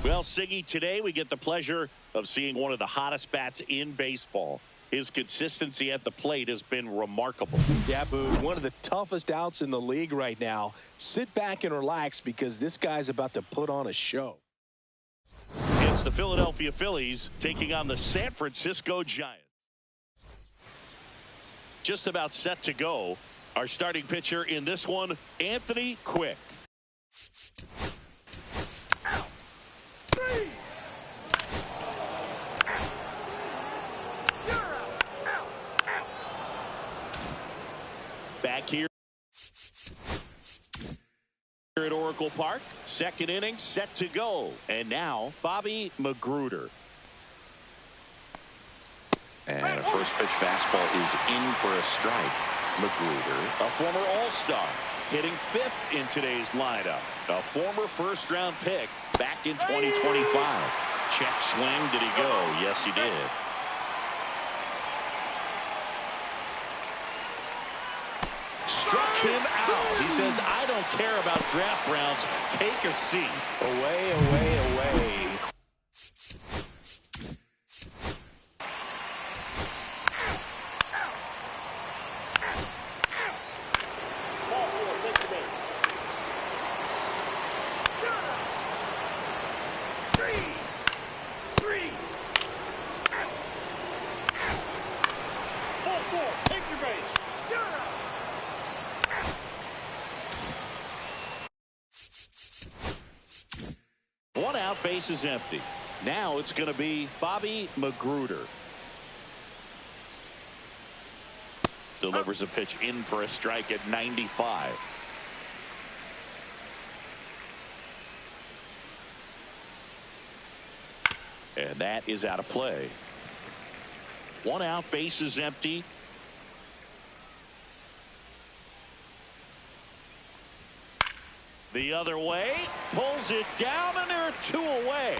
Well, Siggy, today we get the pleasure of seeing one of the hottest bats in baseball. His consistency at the plate has been remarkable. Yeah, Boog, one of the toughest outs in the league right now. Sit back and relax because this guy's about to put on a show. It's the Philadelphia Phillies taking on the San Francisco Giants. Just about set to go. Our starting pitcher in this one, Anthony Quick. Back here at Oracle Park, second inning set to go. And now Bobby Magruder. And a first pitch fastball is in for a strike. Magruder, a former All-Star, hitting fifth in today's lineup. A former first-round pick back in 2025. Check swing. Did he go? Yes, he did. Struck him out. He says, I don't care about draft rounds. Take a seat. Away, away, away. One out, base is empty. Now it's going to be Bobby Magruder. Delivers a pitch in for a strike at 95. And that is out of play. One out, base is empty. The other way, pulls it down, and there are two away.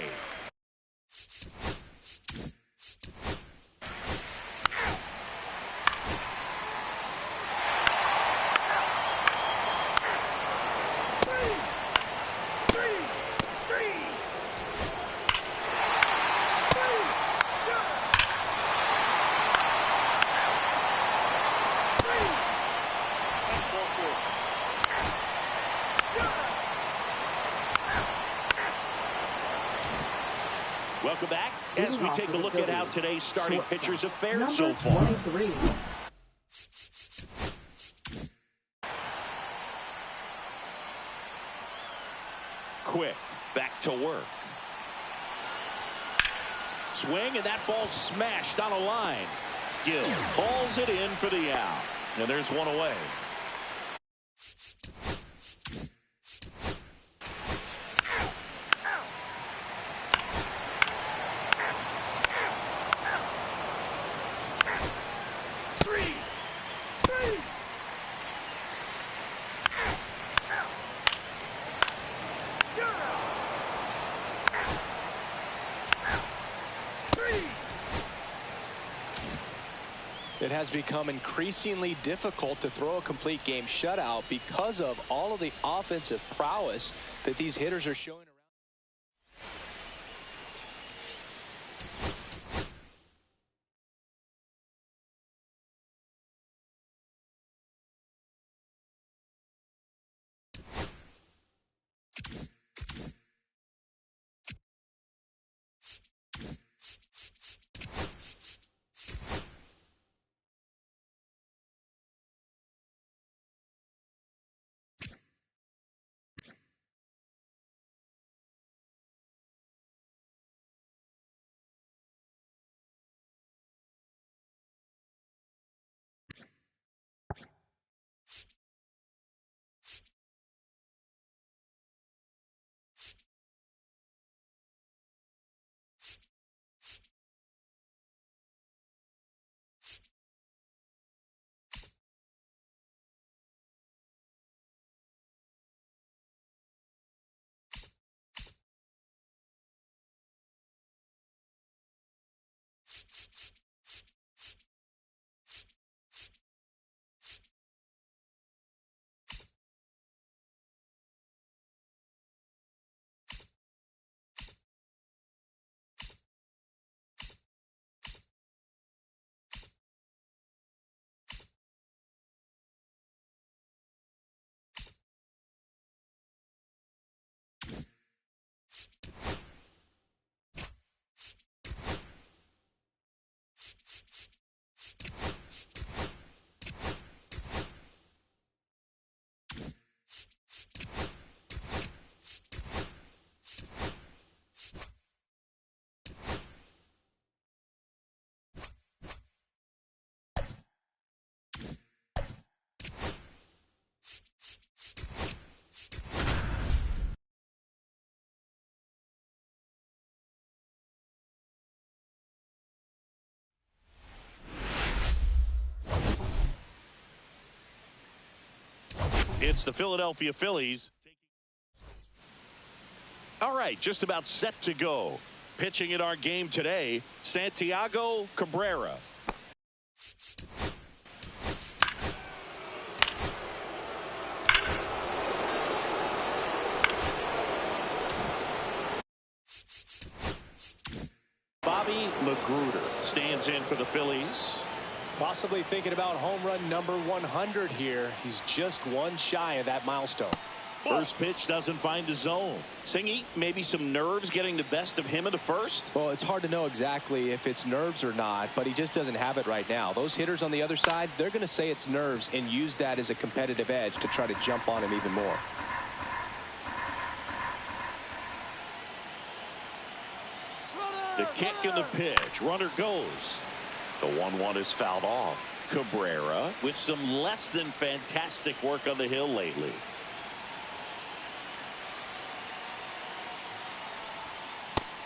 Welcome back as we take a look at how today's starting pitchers have fared so far. 23. Quick, back to work. Swing, and that ball smashed on a line. Gill hauls it in for the out. And there's one away. It has become increasingly difficult to throw a complete game shutout because of all of the offensive prowess that these hitters are showing. It's the Philadelphia Phillies. All right, just about set to go. Pitching in our game today, Santiago Cabrera. Bobby Magruder stands in for the Phillies. Possibly thinking about home run number 100 here. He's just one shy of that milestone. First pitch doesn't find the zone. Singy, maybe some nerves getting the best of him in the first? Well, it's hard to know exactly if it's nerves or not, but he just doesn't have it right now. Those hitters on the other side, they're going to say it's nerves and use that as a competitive edge to try to jump on him even more. The kick and the pitch. Runner goes. The 1-1 is fouled off. Cabrera with some less than fantastic work on the hill lately.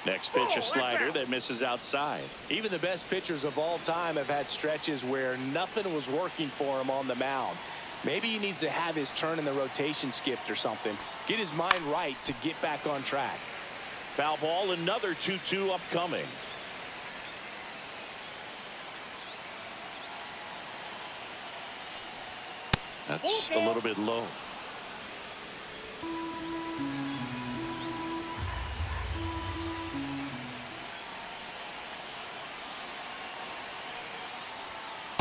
Next pitch, a slider that misses outside. Even the best pitchers of all time have had stretches where nothing was working for him on the mound. Maybe he needs to have his turn in the rotation skipped or something. Get his mind right to get back on track. Foul ball, another 2-2 upcoming. That's a little bit low.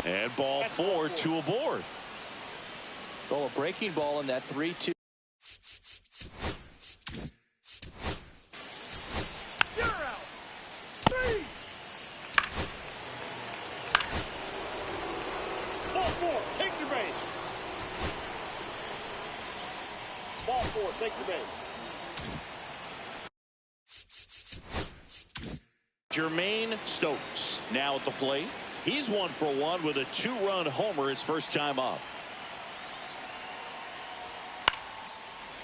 And ball 4, 2 aboard. Well, a breaking ball in that 3-2. You're out. 3. Ball 4, take your base. Ball 4, take your base. Jermaine Stokes now at the plate. He's 1 for 1 with a 2-run homer his first time up.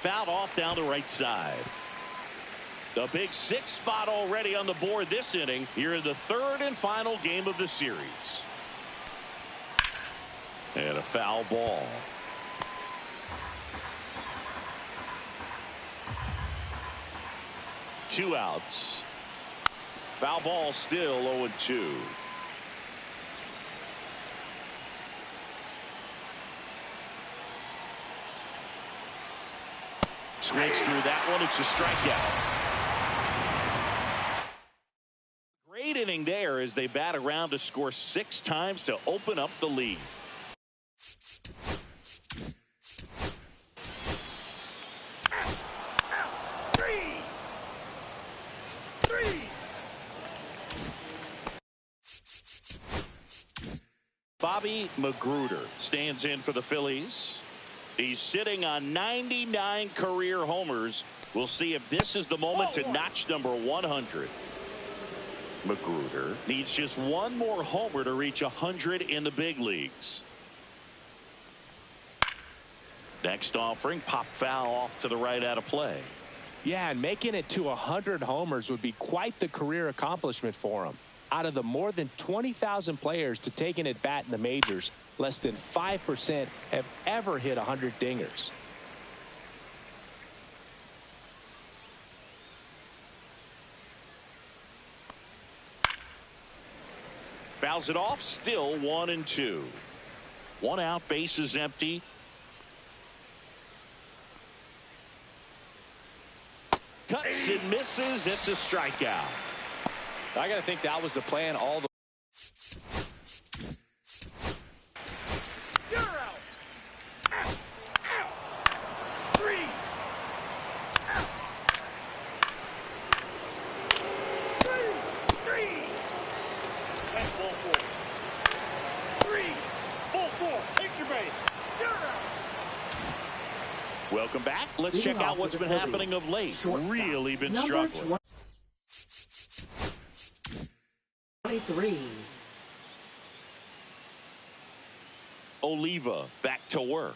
Fouled off down the right side. The big 6 spot already on the board this inning here in the 3rd and final game of the series. And a foul ball. Two outs. Foul ball still 0-2. Swings through that one. It's a strikeout. Great inning there as they bat around to score 6 times to open up the lead. Bobby Magruder stands in for the Phillies. He's sitting on 99 career homers. We'll see if this is the moment to notch number 100. Magruder needs just 1 more homer to reach 100 in the big leagues. Next offering, pop foul off to the right out of play. Yeah, and making it to 100 homers would be quite the career accomplishment for him. Out of the more than 20,000 players to take an at-bat in the majors, less than 5% have ever hit 100 dingers. Fouls it off. Still 1-2. One out. Base is empty. Cuts and misses. It's a strikeout. I got to think that was the plan all the You're out. Out. Out. 3. Out. 3. That's ball 4. 3. Ball 4. Take your base. You're out. Welcome back. Let's check out what's been happening of late. Really been struggling. 23. Oliva back to work.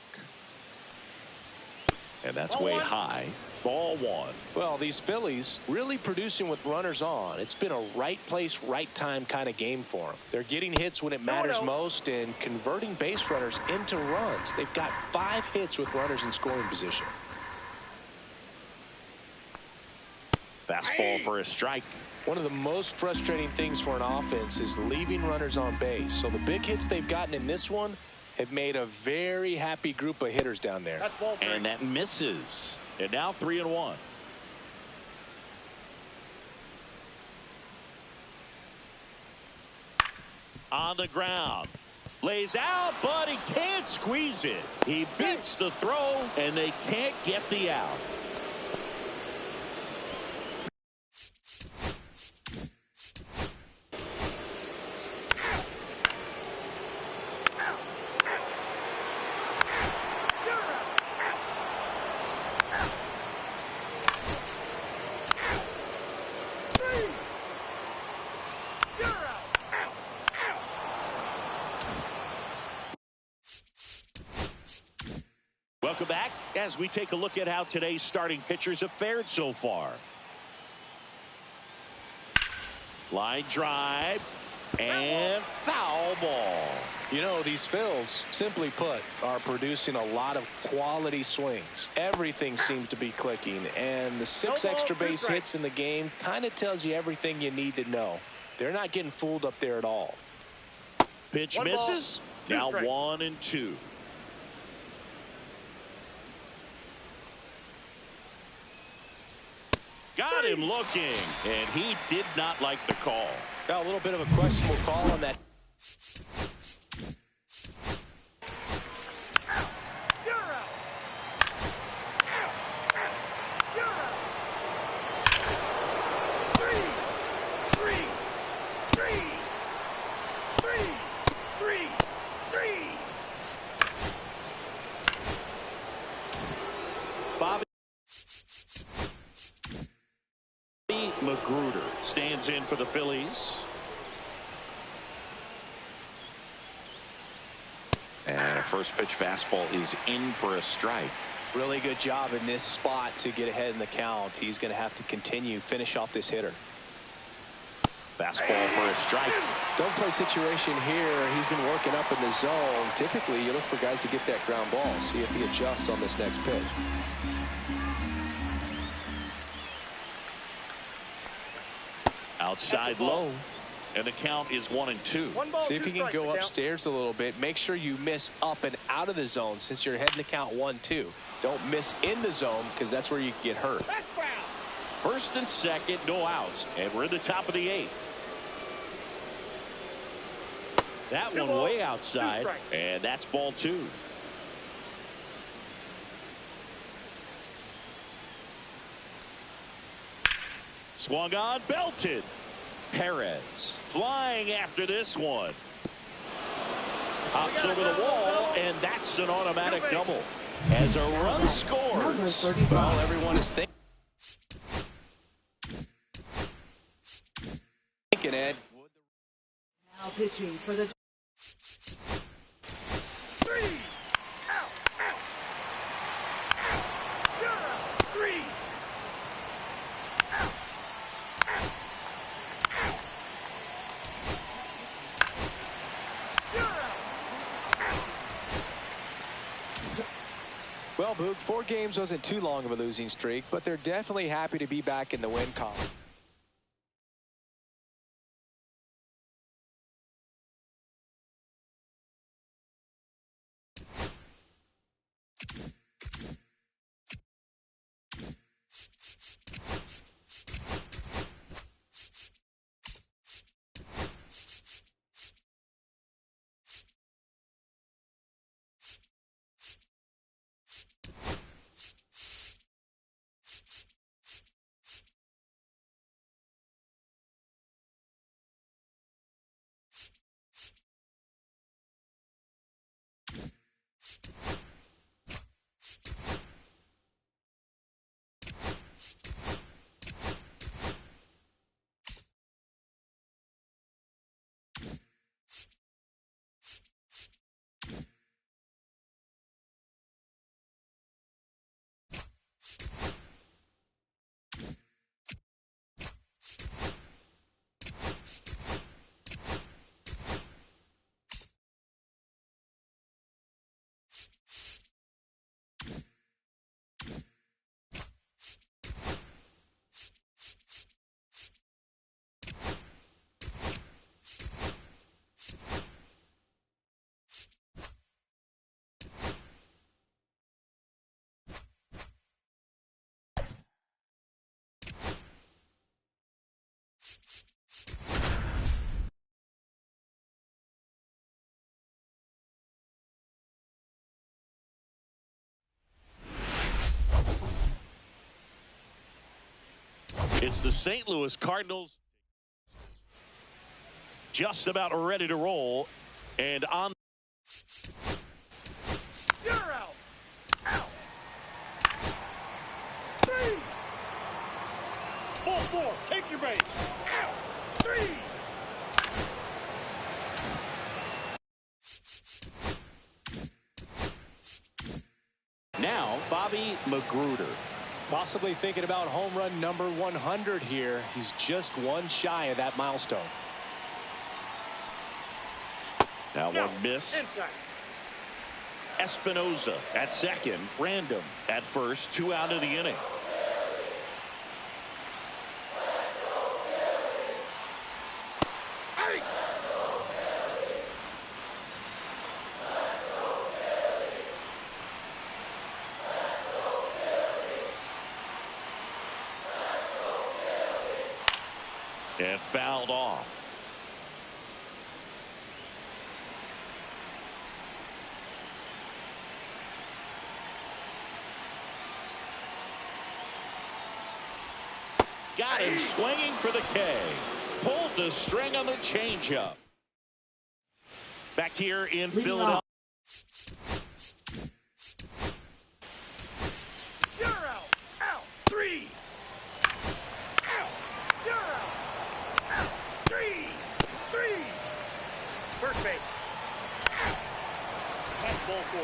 And that's way high. Ball 1. Well, these Phillies really producing with runners on. It's been a right place, right time kind of game for them. They're getting hits when it matters most and converting base runners into runs. They've got 5 hits with runners in scoring position. Fastball for a strike. One of the most frustrating things for an offense is leaving runners on base. So the big hits they've gotten in this one have made a very happy group of hitters down there. That's ball 3. And that misses. And now 3-1. On the ground. Lays out, but he can't squeeze it. He beats the throw, and they can't get the out. Welcome back as we take a look at how today's starting pitchers have fared so far. Line drive and foul ball. You know, these Phils, simply put, are producing a lot of quality swings. Everything seems to be clicking, and the 6 extra base hits in the game kind of tells you everything you need to know. They're not getting fooled up there at all. Pitch misses. Now 1-2. Got him looking, and he did not like the call. Got a little bit of a questionable call on that. You're out. Out. Out. You're out. 3. 3. 3. 3. 3. 3. Bobby Magruder stands in for the Phillies. And a first pitch fastball is in for a strike. Really good job in this spot to get ahead in the count. He's going to have to finish off this hitter. Fastball for a strike. Don't play situation here. He's been working up in the zone. Typically, you look for guys to get that ground ball. See if he adjusts on this next pitch. Outside low. And the count is 1-2. See if you can go upstairs a little bit. Make sure you miss up and out of the zone since you're heading the count 1-2. Don't miss in the zone because that's where you can get hurt. First and second, no outs. And we're in the top of the 8th. That one way outside. And that's ball 2. Swung on, belted. Perez flying after this one. Hops over the wall, and that's an automatic double. As a run scores. Well, everyone is thinking, Ed. Now pitching for the 3. Out. Out. Out. You're out. 3. Out. Out. Out. You're out. Well, Boog, 4 games wasn't too long of a losing streak, but they're definitely happy to be back in the win column. It's the St. Louis Cardinals just about ready to roll. And on. You're out. Out. 3. Ball 4. Take your base. Out. 3. Now, Bobby Magruder. Possibly thinking about home run number 100 here. He's just one shy of that milestone. That No. one missed. Inside. Espinoza at second. Random at first. 2 out of the inning. Hey. And fouled off. Got him swinging for the K. Pulled the string on the changeup. Back here in Leading Philadelphia. You're out. Out. 3. Out. You're out. Out. 3. 3. First base. Out. That's ball 4.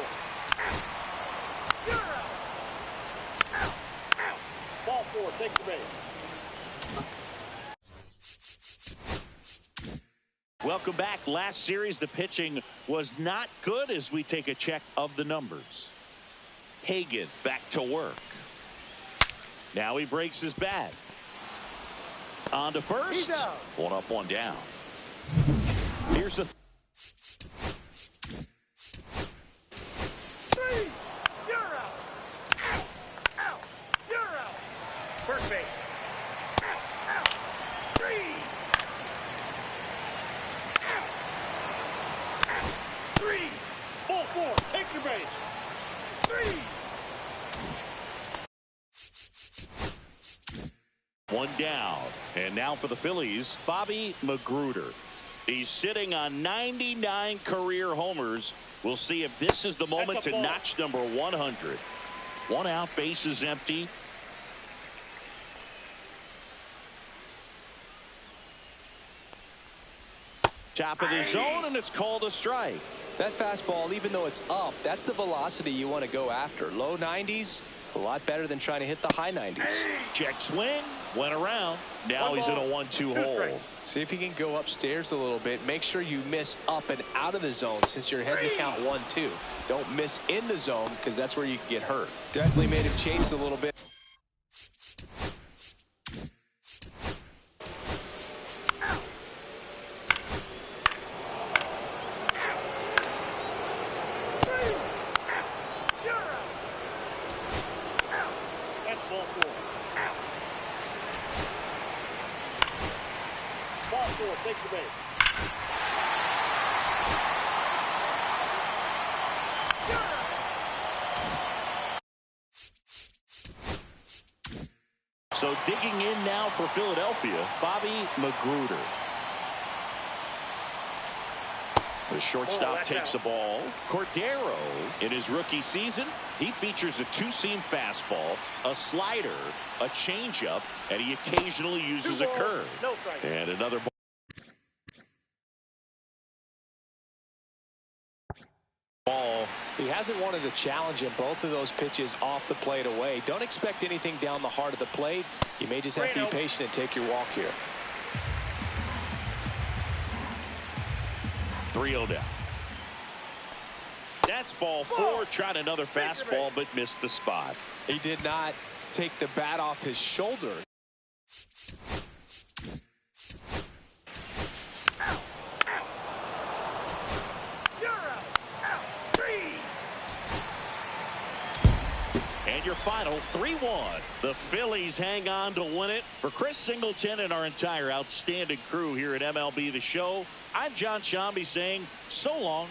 Out. You're out. Out. Out. Ball 4. Take the base. Welcome back. Last series, the pitching was not good as we take a check of the numbers. Hagan back to work. Now he breaks his bat. On to first. He's out. 1 up, 1 down. Here's the 3. You're out. Out. Out. You're out. First base. Out. Out. 3. Out. Out. 3. Ball 4. Take your base. 3. 1 down. And now for the Phillies, Bobby Magruder. He's sitting on 99 career homers. We'll see if this is the moment That's a to ball. notch number 100. 1 out, bases empty. Top of the zone, and it's called a strike. That fastball, even though it's up, that's the velocity you want to go after. Low 90s, a lot better than trying to hit the high 90s. Check swing, went around. Now One he's in a ball, 1-2 2 hole. strikes. See if you can go upstairs a little bit. Make sure you miss up and out of the zone since you're heading to count 1-2. Don't miss in the zone because that's where you can get hurt. Definitely made him chase a little bit. You're out. Out. That's ball 4. Out. Ball 4. Take the base. You're out. So digging in now for Philadelphia, Bobby Magruder. The shortstop that's takes the out. ball. Cordero, in his rookie season, he features a 2-seam fastball, a slider, a changeup, and he occasionally uses a 2 balls, curve. no strike. And another ball. He hasn't wanted a challenge in both of those pitches off the plate away. Don't expect anything down the heart of the plate. You may just have to be Reno. patient and take your walk here. 3-0 down. That's ball 4. Tried another fastball, but missed the spot. He did not take the bat off his shoulder. You're out. Out. 3. And your final 3-1. The Phillies hang on to win it. For Chris Singleton and our entire outstanding crew here at MLB The Show, I'm John Shambi saying so long.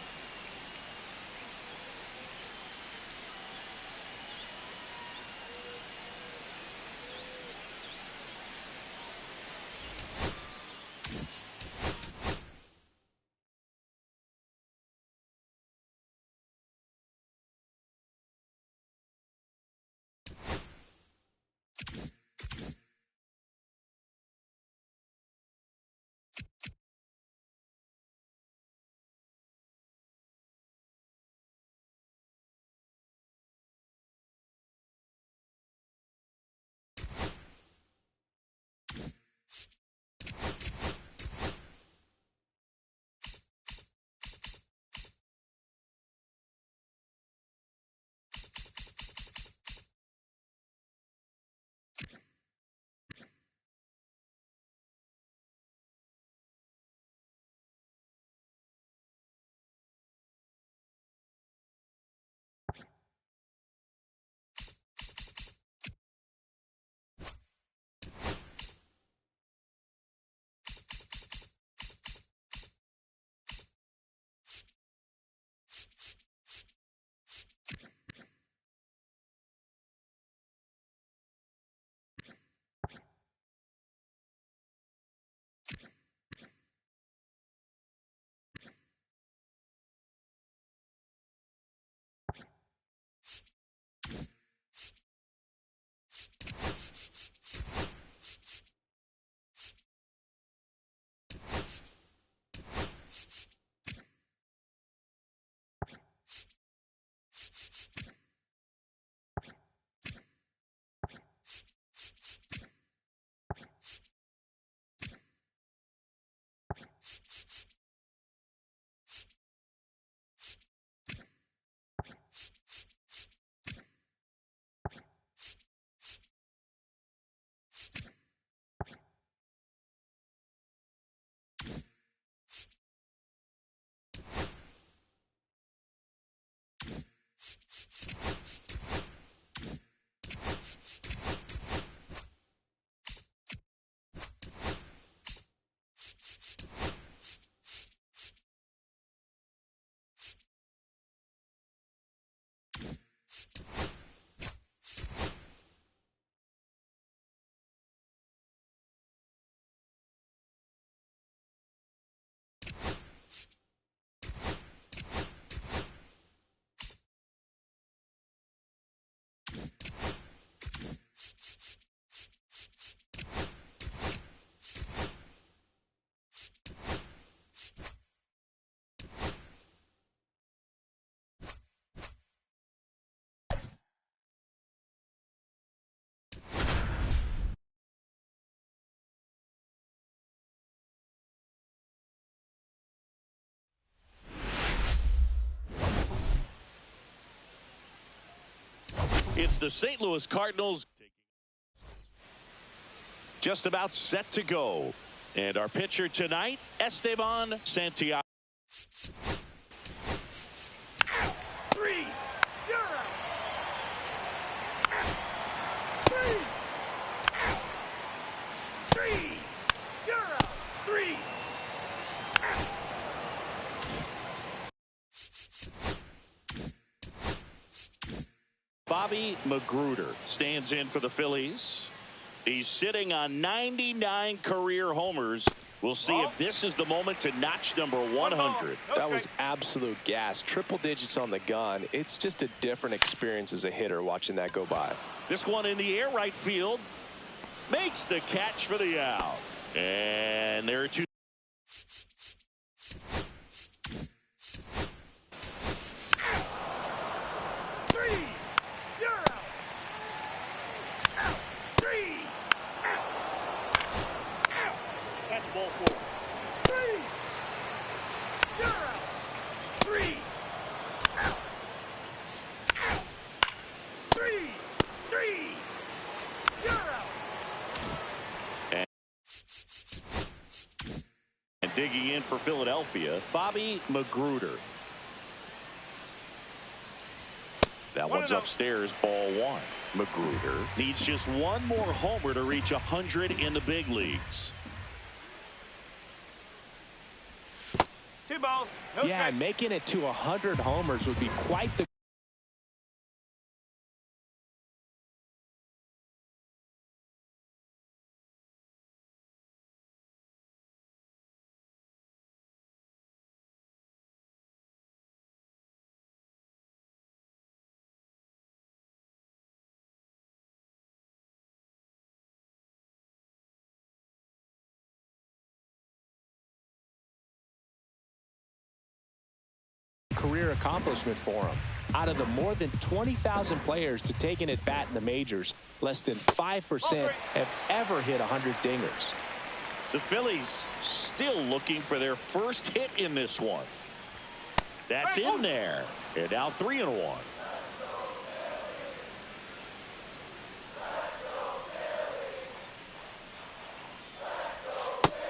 It's the St. Louis Cardinals just about set to go. And our pitcher tonight, Esteban Santiago. 3. You're out. 3. 3. You're out. 3. Bobby Magruder stands in for the Phillies. He's sitting on 99 career homers. We'll see if this is the moment to notch number 100. That was absolute gas. Triple digits on the gun. It's just a different experience as a hitter watching that go by. This one in the air, right field. Makes the catch for the out. And there are two. Ball 4. 3. You're out. 3. Out. Out. 3. 3. You're out. And digging in for Philadelphia, Bobby Magruder. That one's upstairs, ball 1. Magruder needs just one more homer to reach 100 in the big leagues. 2 balls. No Yeah, strike. making it to 100 homers would be quite the career accomplishment for him. Out of the more than 20,000 players to take an at-bat in the majors, less than 5% have ever hit 100 dingers. The Phillies still looking for their first hit in this one. That's in there. And now 3-1.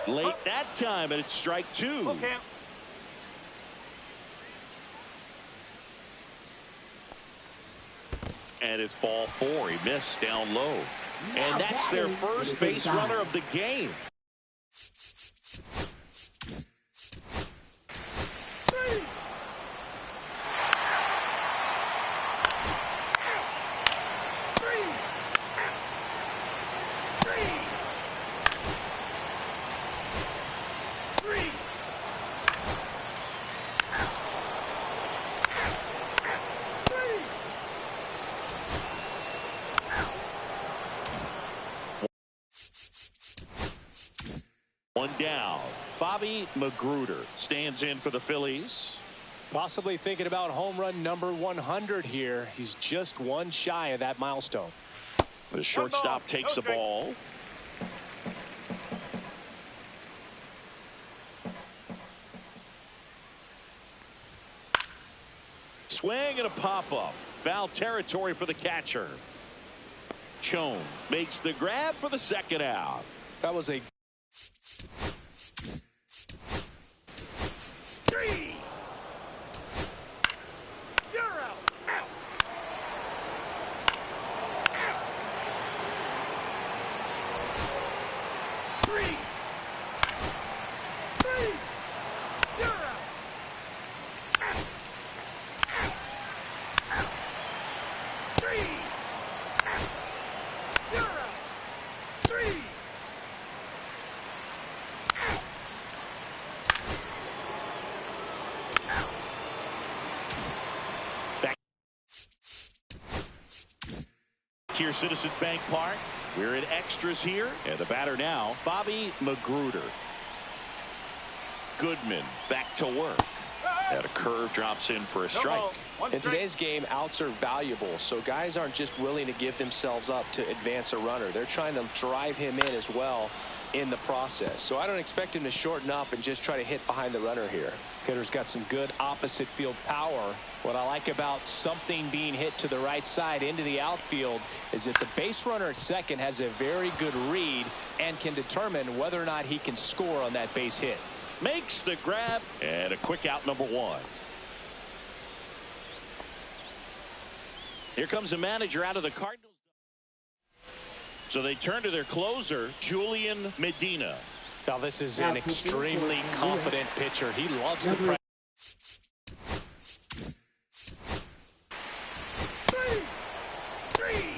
Late that time, and it's strike 2. Okay. And it's ball 4. He missed down low. And that's their first base runner of the game. 3. 3. 3. One down. Bobby Magruder stands in for the Phillies. Possibly thinking about home run number 100 here. He's just one shy of that milestone. The shortstop takes the ball. swing and a pop-up. Foul territory for the catcher. Chone makes the grab for the second out. That was a Three. You're out. Out. Out. Three. Three. You're out. Out. Out. Out. Three. Out. You're out. Three. Here, Citizens Bank Park. We're in extras here. And the batter now, Bobby Magruder. Goodman back to work. And a curve drops in for a strike. In today's game, outs are valuable, so guys aren't just willing to give themselves up to advance a runner. They're trying to drive him in as well in the process. So I don't expect him to shorten up and just try to hit behind the runner here. Hitter's got some good opposite field power. What I like about something being hit to the right side into the outfield is that the base runner at second has a very good read and can determine whether or not he can score on that base hit. Makes the grab and a quick out, number one. Here comes the manager out of the Cardinals. So they turn to their closer, Julian Medina. Now this is an extremely confident pitcher. He loves the pressure. Three.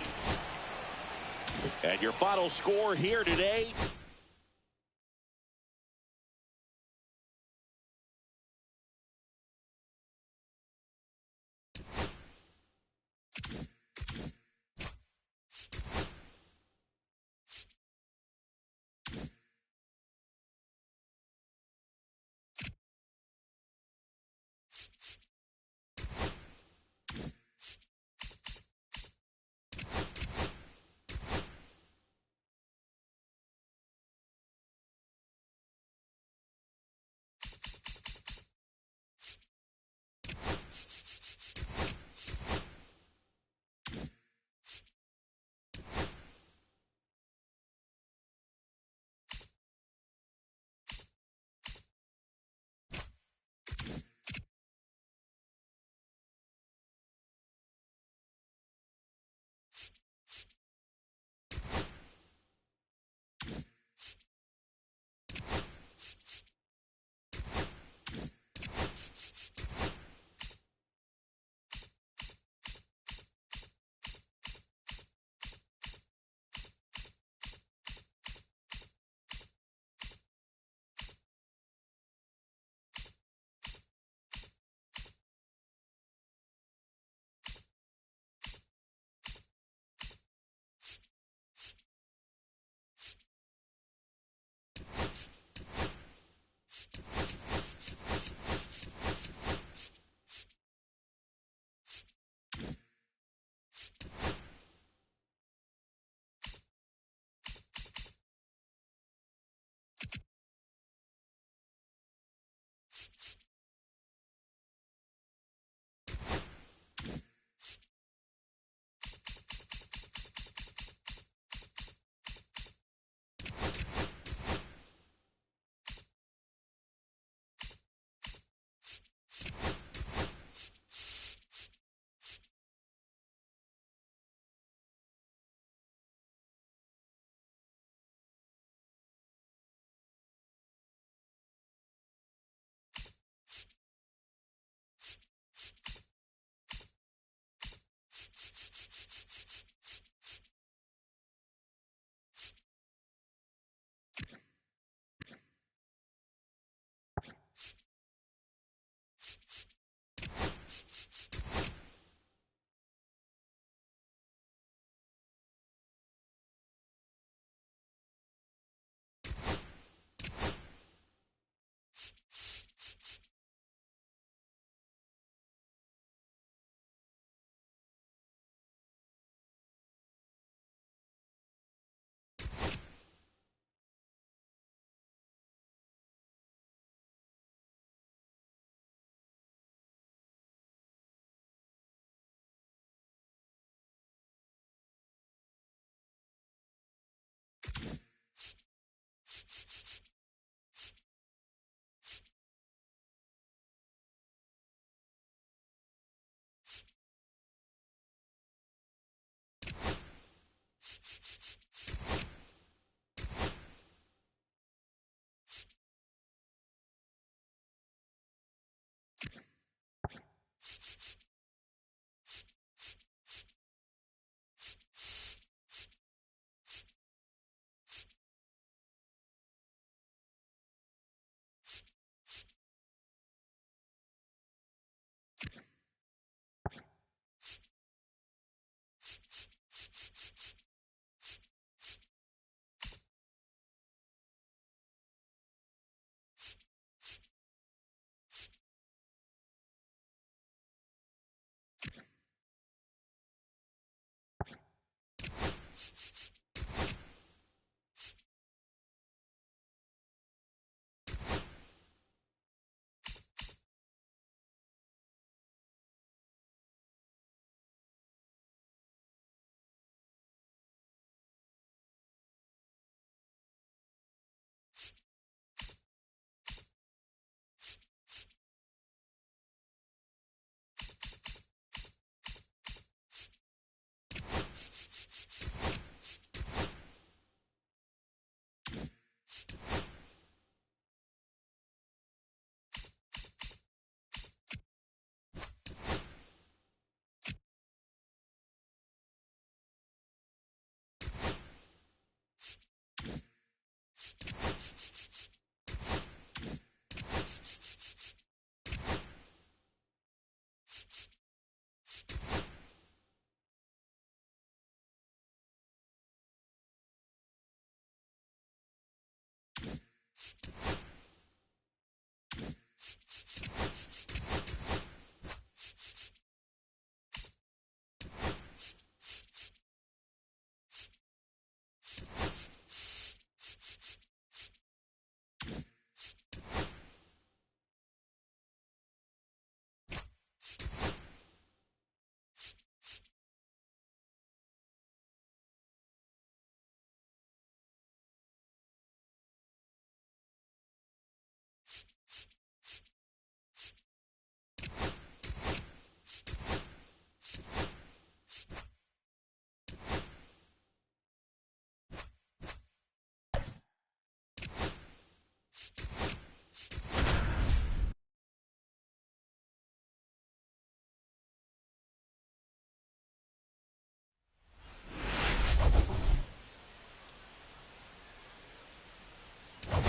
And your final score here today,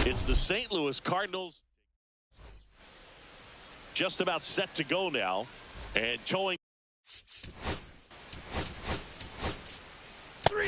It's the St. Louis Cardinals. Just about set to go now. And towing. 3.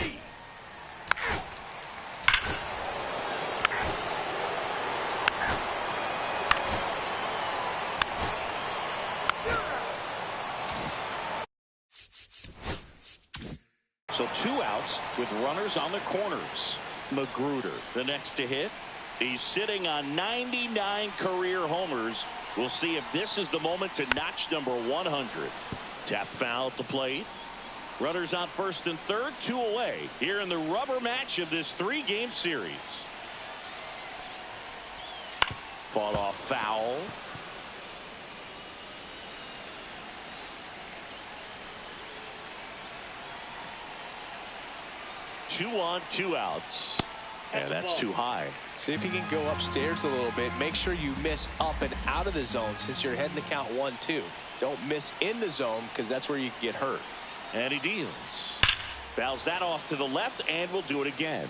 So 2 outs with runners on the corners. Magruder, the next to hit. He's sitting on 99 career homers. We'll see if this is the moment to notch number 100. Tap foul at the plate. Runners on first and third, 2 away here in the rubber match of this 3-game series. Fought off foul. Two on, 2 outs. And that's too high. See if you can go upstairs a little bit. Make sure you miss up and out of the zone since you're heading to count 1-2. Don't miss in the zone because that's where you can get hurt. And he deals. Fouls that off to the left and will do it again.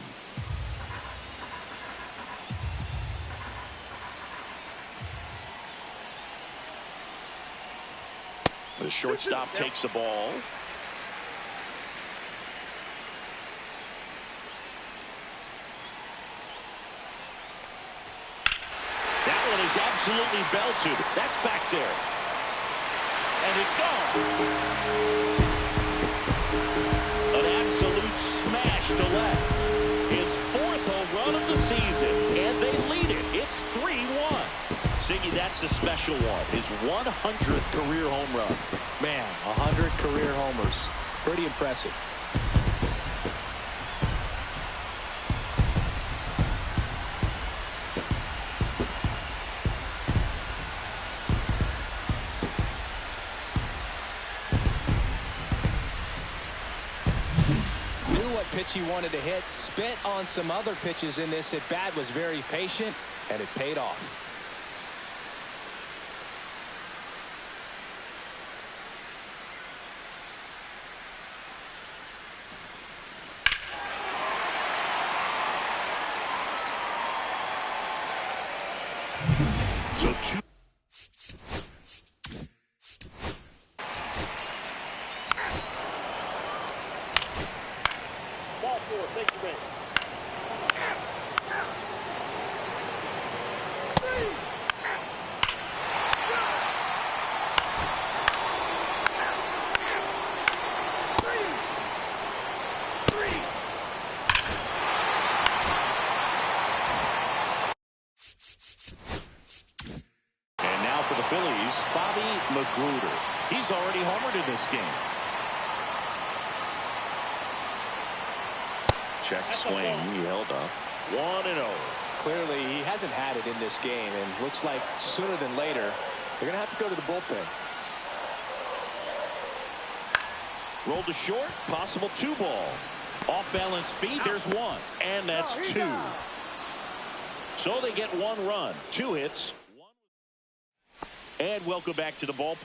The shortstop takes the ball. Is absolutely belted. That's back there. And it's gone. An absolute smash to left. His 4th home run of the season. And they lead it. It's 3-1. Siggy, that's a special one. His 100th career home run. Man, 100 career homers. Pretty impressive. Pitch he wanted to hit, spit on some other pitches in this at bat, was very patient, and it paid off. So 2. Thank you, man. Phillies, Bobby Magruder. He's already homered in this game. Check swing. He held up. 1-0. Clearly, he hasn't had it in this game, and looks like sooner than later, they're going to have to go to the bullpen. Rolled to short. Possible 2-ball. Off-balance feed. There's 1. And that's 2. So they get 1 run. 2 hits. And welcome back to the ball.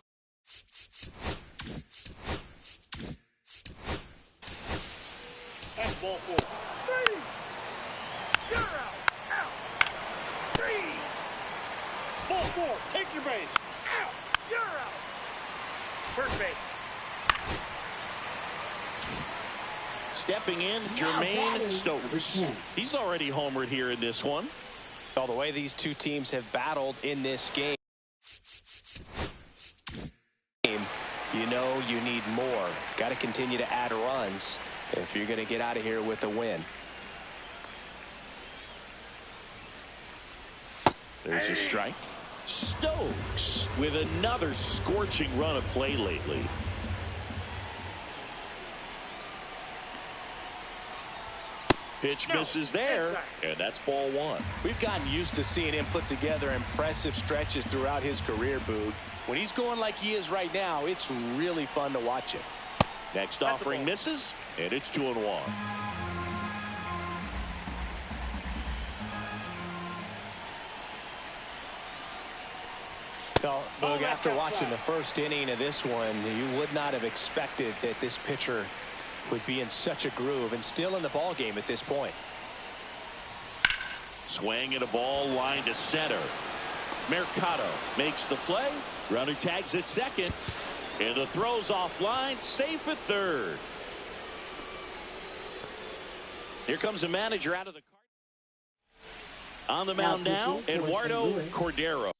That's ball 4. 3. You're out. Out. 3. Ball 4. Take your base. Out. You're out. First base. Stepping in, Jermaine Stokes. He's already homered here in this one. Well, the way these two teams have battled in this game, you know you need more. Got to continue to add runs if you're going to get out of here with a win. There's a strike. Stokes with another scorching run of play lately. Pitch misses there, and that's ball 1. We've gotten used to seeing him put together impressive stretches throughout his career, Boog. When he's going like he is right now, it's really fun to watch him. Next offering misses, and it's 2-1. Well, Boog, after watching the first inning of this one, you would not have expected that this pitcher would be in such a groove and still in the ball game at this point. Swing and a ball line to center. Mercado makes the play. Runner tags at second. And the throw's offline. Safe at third. Here comes the manager out of the car. On the mound now, Eduardo Cordero.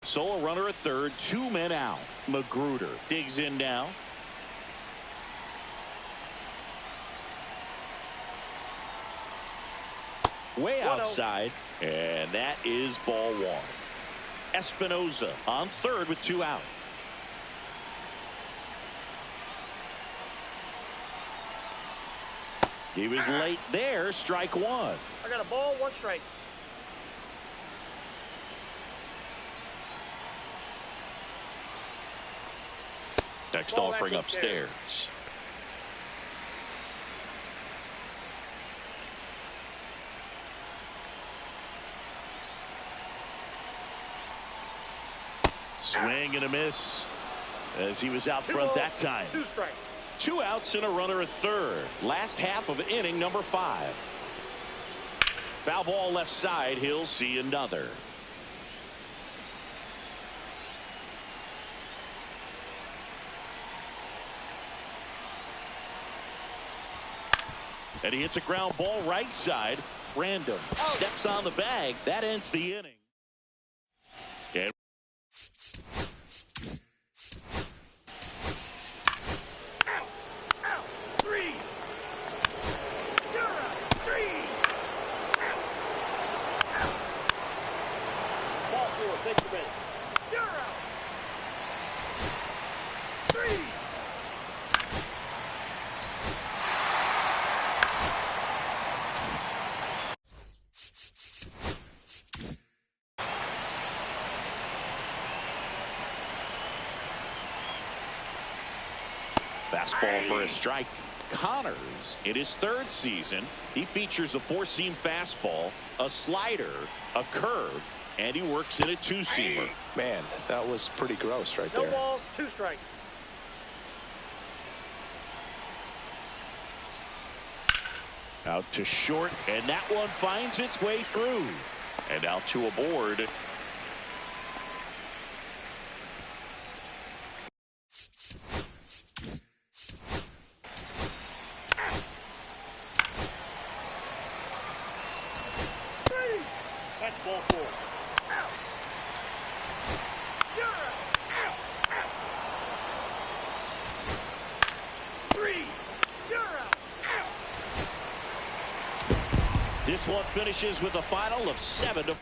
Solo runner at third, 2 men out. Magruder digs in now. Way outside, and that is ball 1. Espinoza on third with 2 out. He was late there, strike 1. I got a ball, 1 strike. Next offering upstairs. Swing and a miss as he was out front that time. 2 strikes. 2 outs and a runner at third. Last half of inning number 5. Foul ball left side. He'll see another. And he hits a ground ball right side. Random steps on the bag. That ends the inning. And Out. 3. You're out. 3. Out. Ball 4. Take your base. You're out. 3. fastball for a strike. Connors, in his 3rd season, he features a 4-seam fastball, a slider, a curve, and he works in a 2-seamer. Man, that was pretty gross right No there. balls, 2 strikes. Out to short, and that one finds its way through. And out to a board. That's ball 4. Out. You're out. Out. 3. You're This one finishes with a final of 7-4.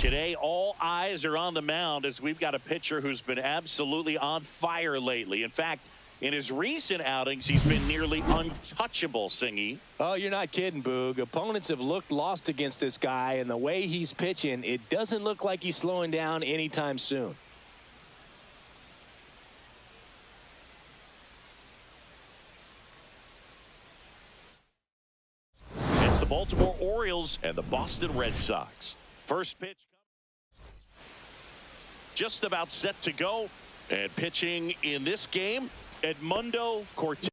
Today, all eyes are on the mound as we've got a pitcher who's been absolutely on fire lately. In fact, in his recent outings, he's been nearly untouchable, Singy. Oh, you're not kidding, Boog. Opponents have looked lost against this guy, and the way he's pitching, it doesn't look like he's slowing down anytime soon. It's the Baltimore Orioles and the Boston Red Sox. First pitch just about set to go, and pitching in this game, Edmundo Cortez.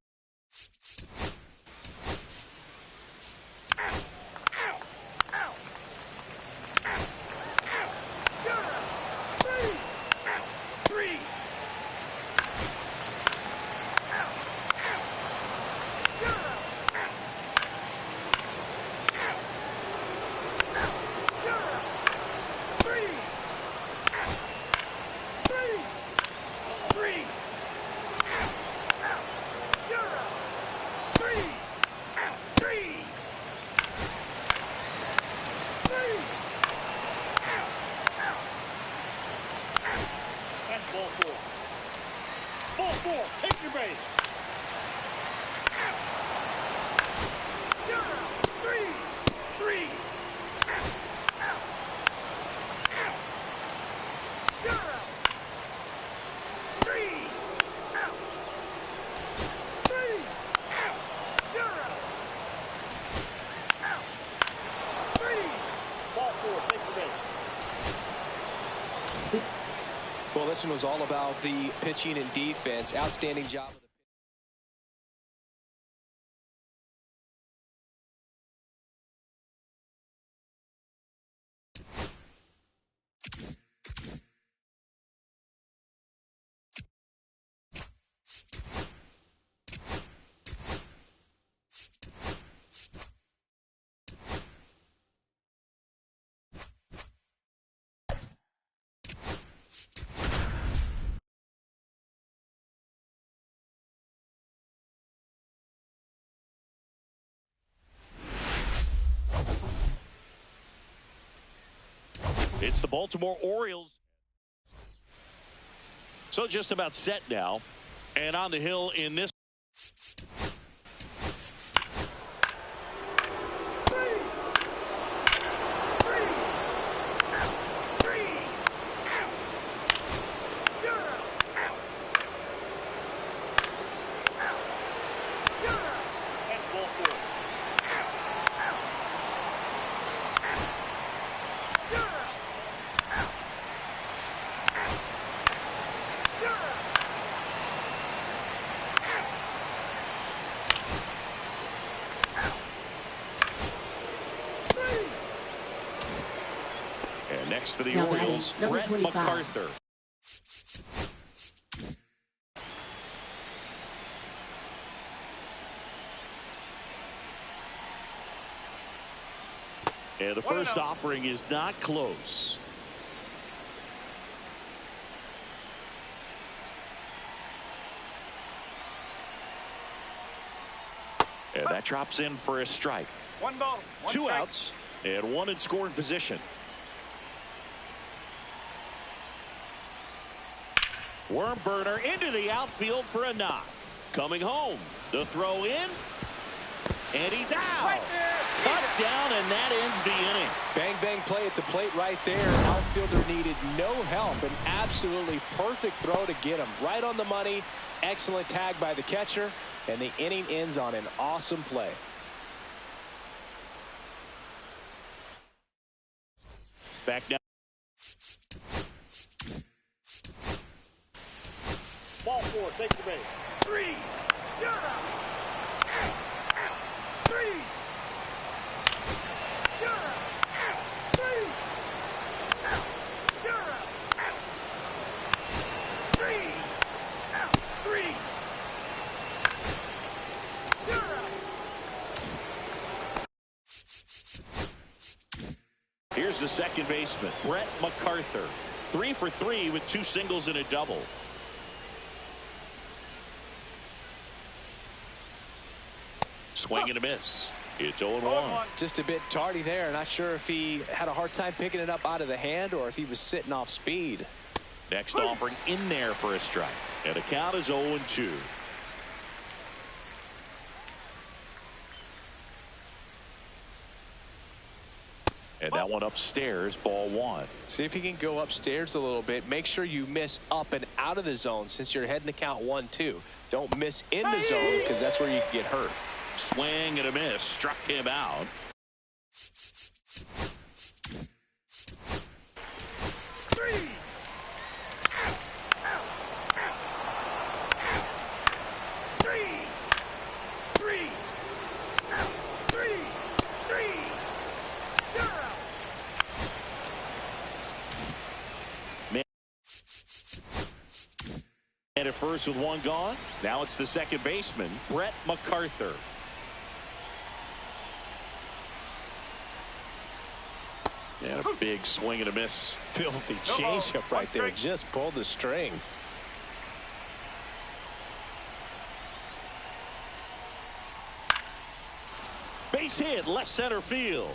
Ball four. Take your base. Three. Ball four. Take your base. Well, this one was all about the pitching and defense. Outstanding job. It's the Baltimore Orioles. So just about set now. And on the hill in this. Next for the Now batting, Orioles, number Brett 25. MacArthur. And the first offering is not close. And that drops in for a strike. 1 ball, 1 Two strike. outs and one in scoring position. Worm burner into the outfield for a knock. Coming home. The throw in. And he's out. Right there. Cut down, and that ends the inning. Bang, bang play at the plate right there. Outfielder needed no help. An absolutely perfect throw to get him right on the money. Excellent tag by the catcher. And the inning ends on an awesome play. Back now. Ball 4, take the base. 3. You're out. Out. 3. You're out. 3. Out. You're out. 3. Out. 3. You're out. Here's the second baseman, Brett MacArthur. 3 for 3 with 2 singles and a double. Swing and a miss. It's 0-1. Just a bit tardy there. Not sure if he had a hard time picking it up out of the hand or if he was sitting off speed. Next offering in there for a strike. And the count is 0-2. And that one upstairs, ball 1. See if he can go upstairs a little bit. Make sure you miss up and out of the zone since you're heading the count 1-2. Don't miss in the zone because that's where you can get hurt. Swing and a miss. Struck him out. Three. Out. Out. Out. 3. 3. Out. 3. 3. You're out. And at first with 1 gone. Now it's the second baseman, Brett MacArthur. And a big swing and a miss. Filthy No ball, changeup 1 right there. strike. Just pulled the string. Base hit, left center field.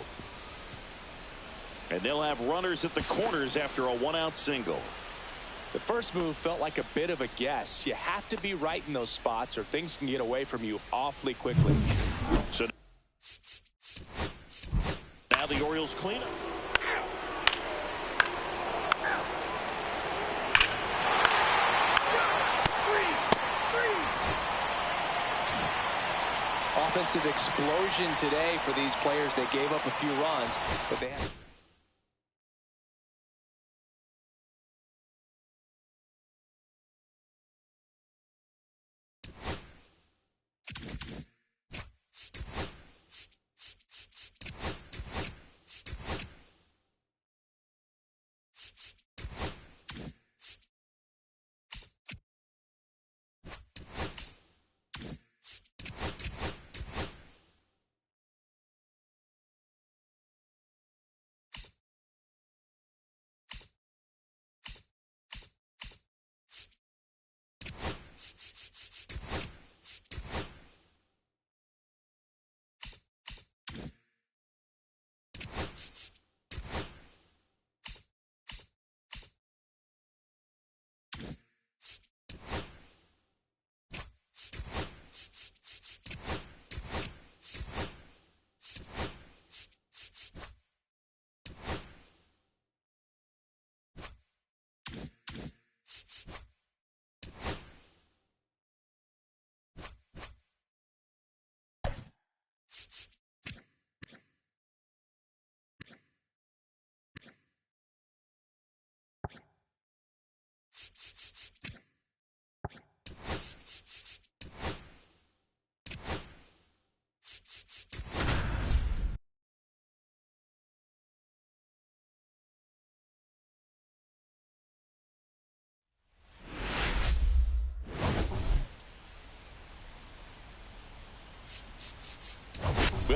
And they'll have runners at the corners after a 1-out single. The first move felt like a bit of a guess. You have to be right in those spots or things can get away from you awfully quickly. So now the Orioles clean up. Offensive explosion today for these players. They gave up a few runs, but they had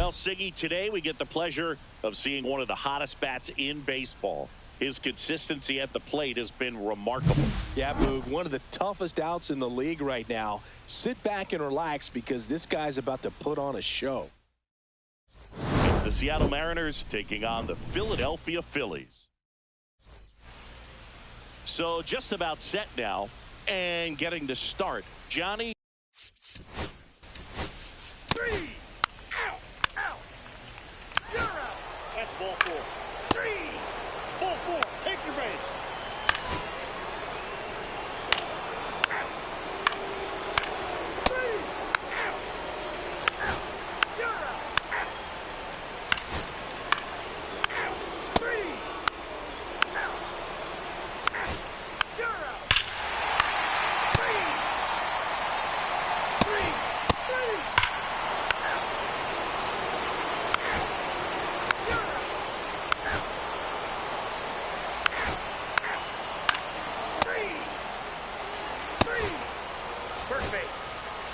Well, Siggy, today we get the pleasure of seeing one of the hottest bats in baseball. His consistency at the plate has been remarkable. Yeah, Boog, one of the toughest outs in the league right now. Sit back and relax because this guy's about to put on a show. It's the Seattle Mariners taking on the Philadelphia Phillies. So just about set now and getting to start. Johnny. 3. Out. Out. You're out. That's ball 4. 3. Ball 4. Take your base. Out. 3. Out. Out. You're out. Out. Out. 3. Out. Out. You're out. 3. 3. 3. Out. Out. You're out. Out. Out. 3. 3. First base.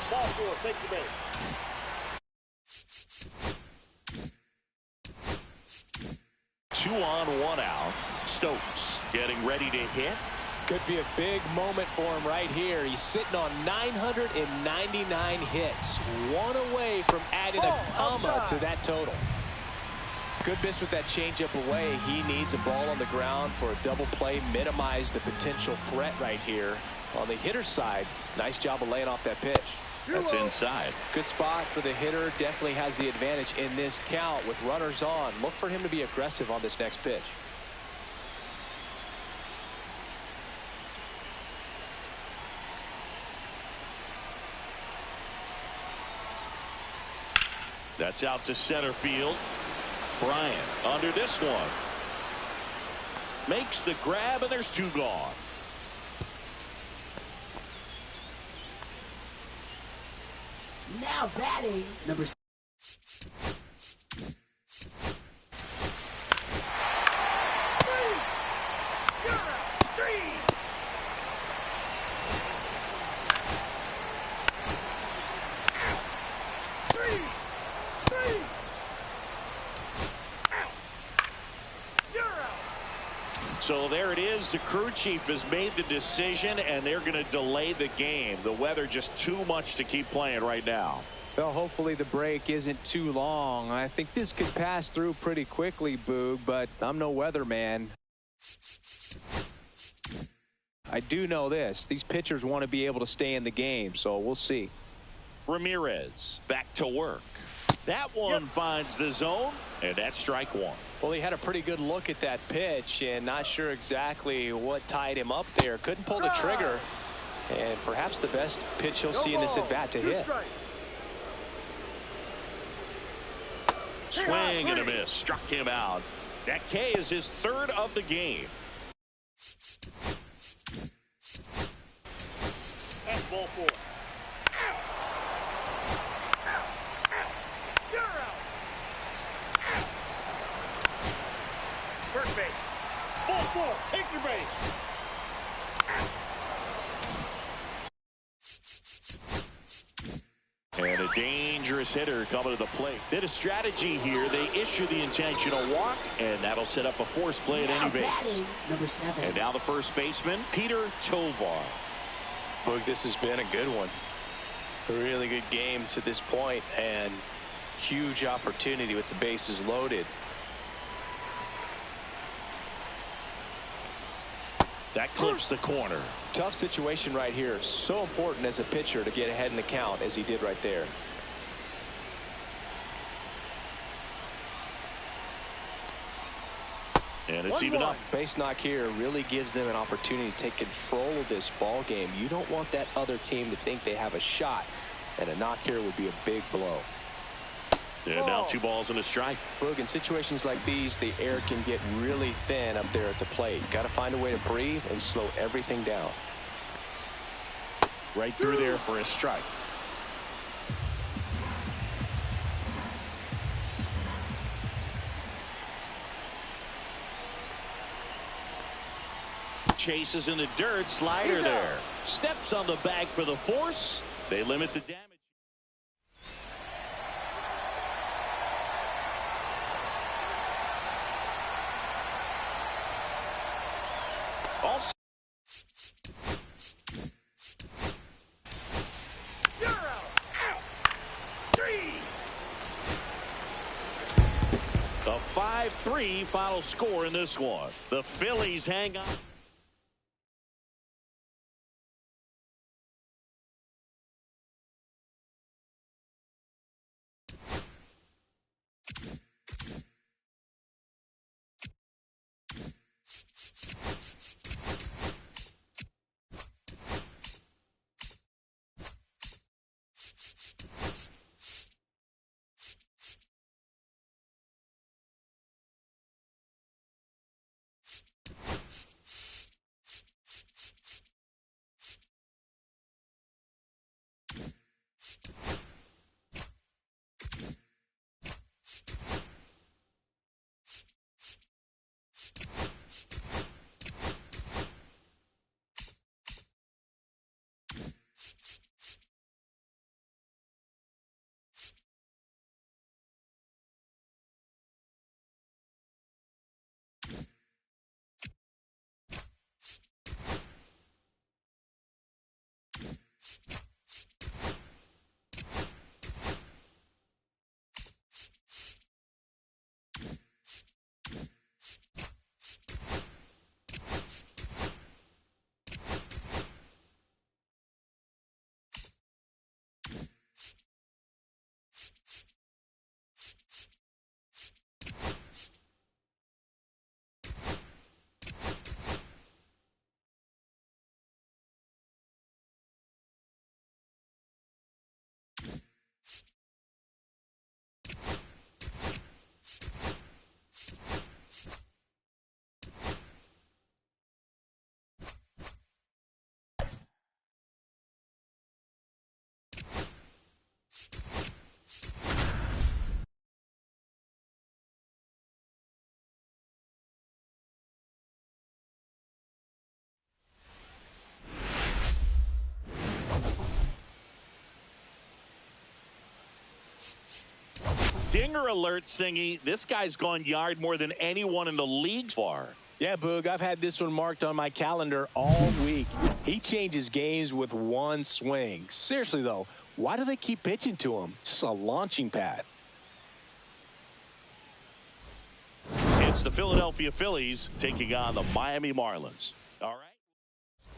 Ball 4. Take the base. Two on, one out. Stokes getting ready to hit. Could be a big moment for him right here. He's sitting on 999 hits. One away from adding a comma to that total. Good miss with that changeup away. He needs a ball on the ground for a double play. Minimize the potential threat right here. On the hitter's side, nice job of laying off that pitch. That's inside. Good spot for the hitter. Definitely has the advantage in this count with runners on. Look for him to be aggressive on this next pitch. That's out to center field. Bryant under this one. Makes the grab, and there's 2 gone. Now batting, number 6. 3. You're out. 3. Out. 3. 3. Out. You're out. So there it is. The crew chief has made the decision, and they're going to delay the game. The weather just too much to keep playing right now. Well, hopefully the break isn't too long. I think this could pass through pretty quickly, Boog, but I'm no weatherman. I do know this. These pitchers want to be able to stay in the game, so we'll see. Ramirez back to work. That one finds the zone, and that's strike 1. Well, he had a pretty good look at that pitch and not sure exactly what tied him up there. Couldn't pull the trigger, and perhaps the best pitch he'll see in this at bat to hit. Swing and a miss. Struck him out. That K is his 3rd of the game. That's ball 4. Out. Out. Out. You're out. Out. First base. Ball 4. Take your base. And a dangerous hitter coming to the plate. Did a strategy here. They issue the intentional walk, and that'll set up a force play at any base. Batting, number 7. And now the first baseman, Peter Tovar. Boog, this has been a good one. A really good game to this point, and huge opportunity with the bases loaded. That clips the corner. Tough situation right here. So important as a pitcher to get ahead in the count as he did right there. And it's even up. Base knock here really gives them an opportunity to take control of this ball game. You don't want that other team to think they have a shot, and a knock here would be a big blow. And now 2 balls and a strike. Look, in situations like these, the air can get really thin up there at the plate. Got to find a way to breathe and slow everything down. Right through there for a strike. Chases in the dirt. Slider there. Steps on the bag for the force. They limit the damage. 5-3 final score in this one. The Phillies hang on. Dinger alert, Singy. This guy's gone yard more than anyone in the league far. Yeah, Boog, I've had this one marked on my calendar all week. He changes games with one swing. Seriously, though, why do they keep pitching to him? It's just a launching pad. It's the Philadelphia Phillies taking on the Miami Marlins. All right.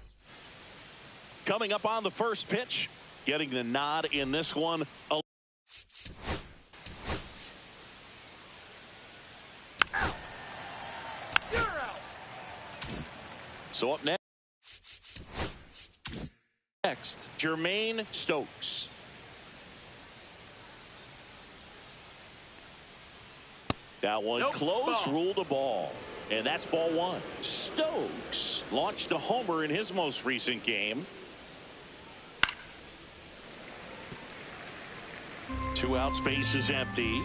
Coming up on the first pitch, getting the nod in this one. So up next, Jermaine Stokes. That one close, ruled a ball. And that's ball one. Stokes launched a homer in his most recent game. 2 outs, base is empty.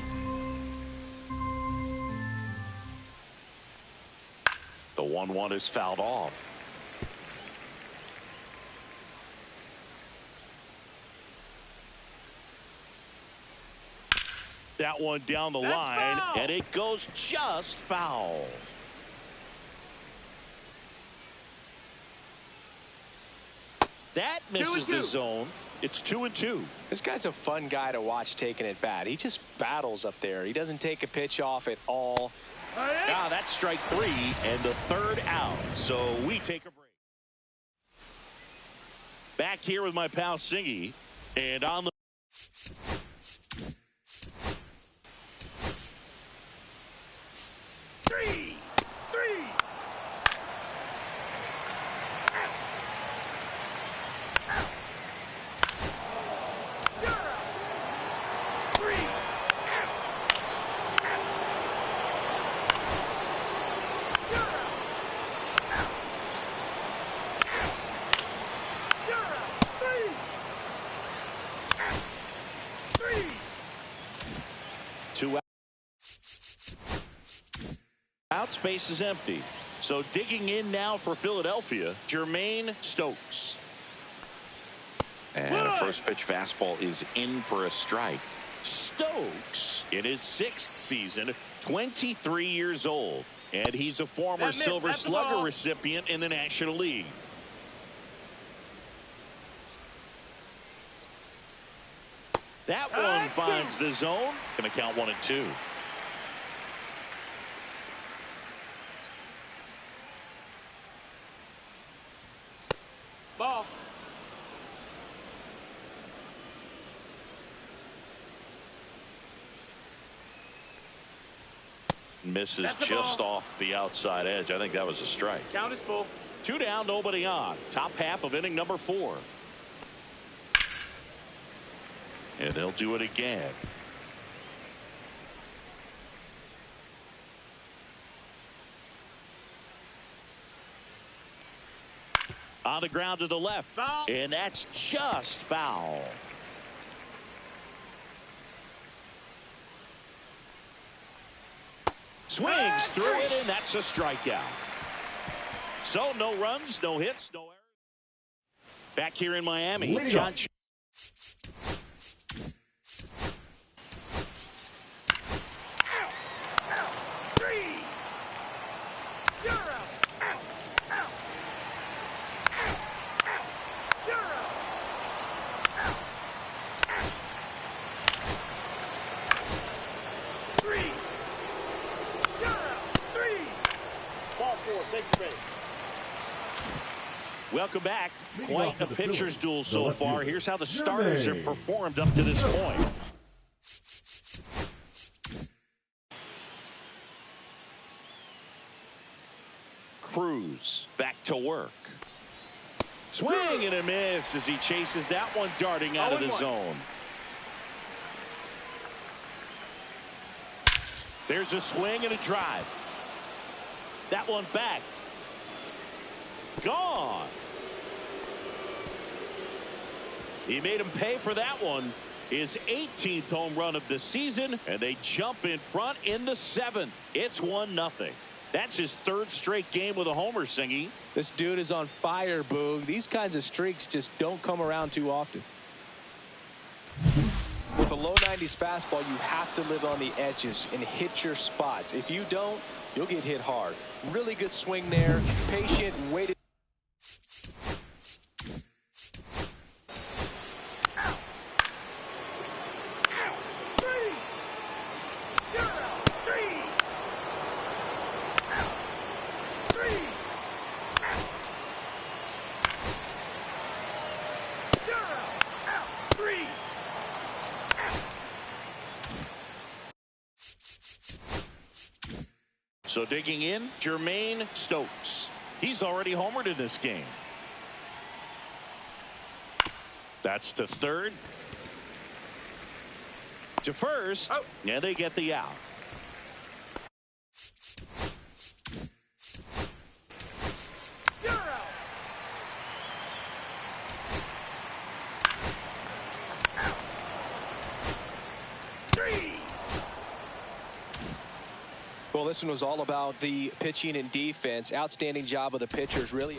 The 1-1 is fouled off. That one down the line, and it goes just foul. That misses the zone. It's 2-2. This guy's a fun guy to watch taking it bat. He just battles up there. He doesn't take a pitch off at all. Now that's strike 3 and the 3rd out. So we take a break. Back here with my pal Singy, and on the three. Space is empty. So digging in now for Philadelphia, Jermaine Stokes. And a first pitch fastball is in for a strike. Stokes in his 6th season, 23 years old, and he's a former Silver Slugger recipient in the National League. That one finds the zone. Going to count 1-2. Misses That's the just ball. off the outside edge. I think that was a strike. Count is full. 2 down, nobody on. Top half of inning number 4. And they'll do it again. On the ground to the left. Foul. And that's just foul. Swings through it, and that's a strikeout. So no runs, no hits, no errors. Back here in Miami, John. Welcome back. Quite a pitcher's duel so far. Here's how the starters have performed up to this point. Cruz back to work. Swing and a miss as he chases that one darting out of the zone. There's a swing and a drive. That one back. Gone. He made him pay for that one. His 18th home run of the season, and they jump in front in the 7th. It's 1-0. That's his 3rd straight game with a homer, Singy. This dude is on fire, Boog. These kinds of streaks just don't come around too often. With a low 90s fastball, you have to live on the edges and hit your spots. If you don't, you'll get hit hard. Really good swing there. Patient, waited. So digging in, Jermaine Stokes. He's already homered in this game. That's to third. To first. Oh. And they get the out. Well, this one was all about the pitching and defense. Outstanding job of the pitchers, really.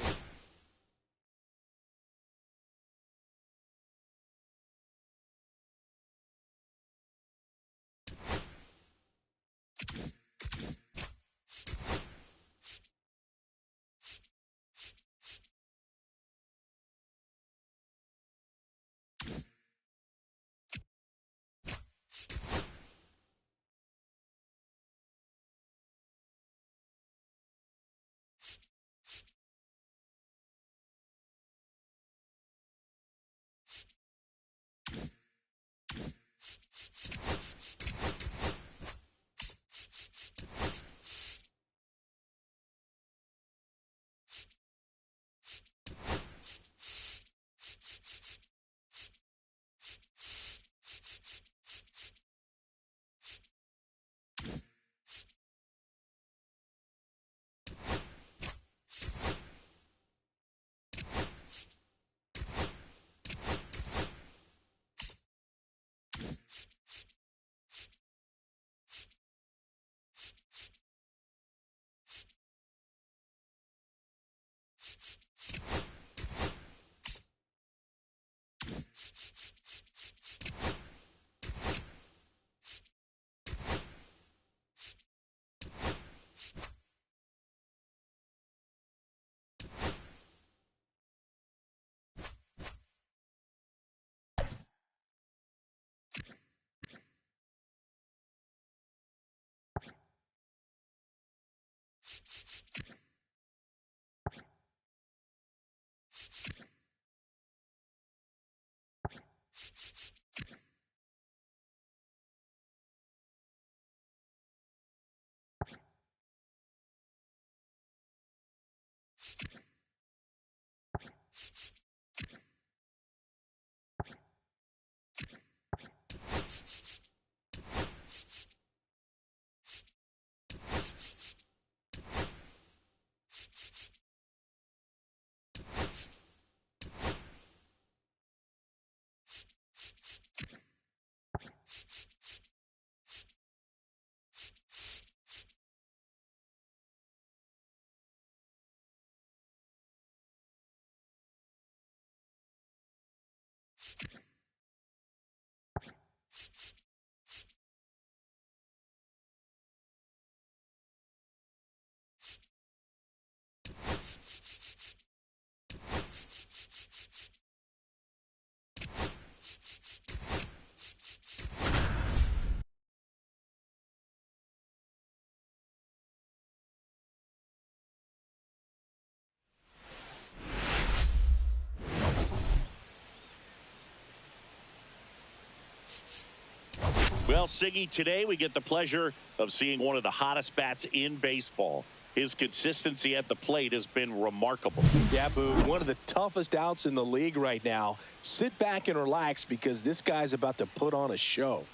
Well, Siggy, today we get the pleasure of seeing one of the hottest bats in baseball. His consistency at the plate has been remarkable. Yeah, Boo, one of the toughest outs in the league right now. Sit back and relax because this guy's about to put on a show.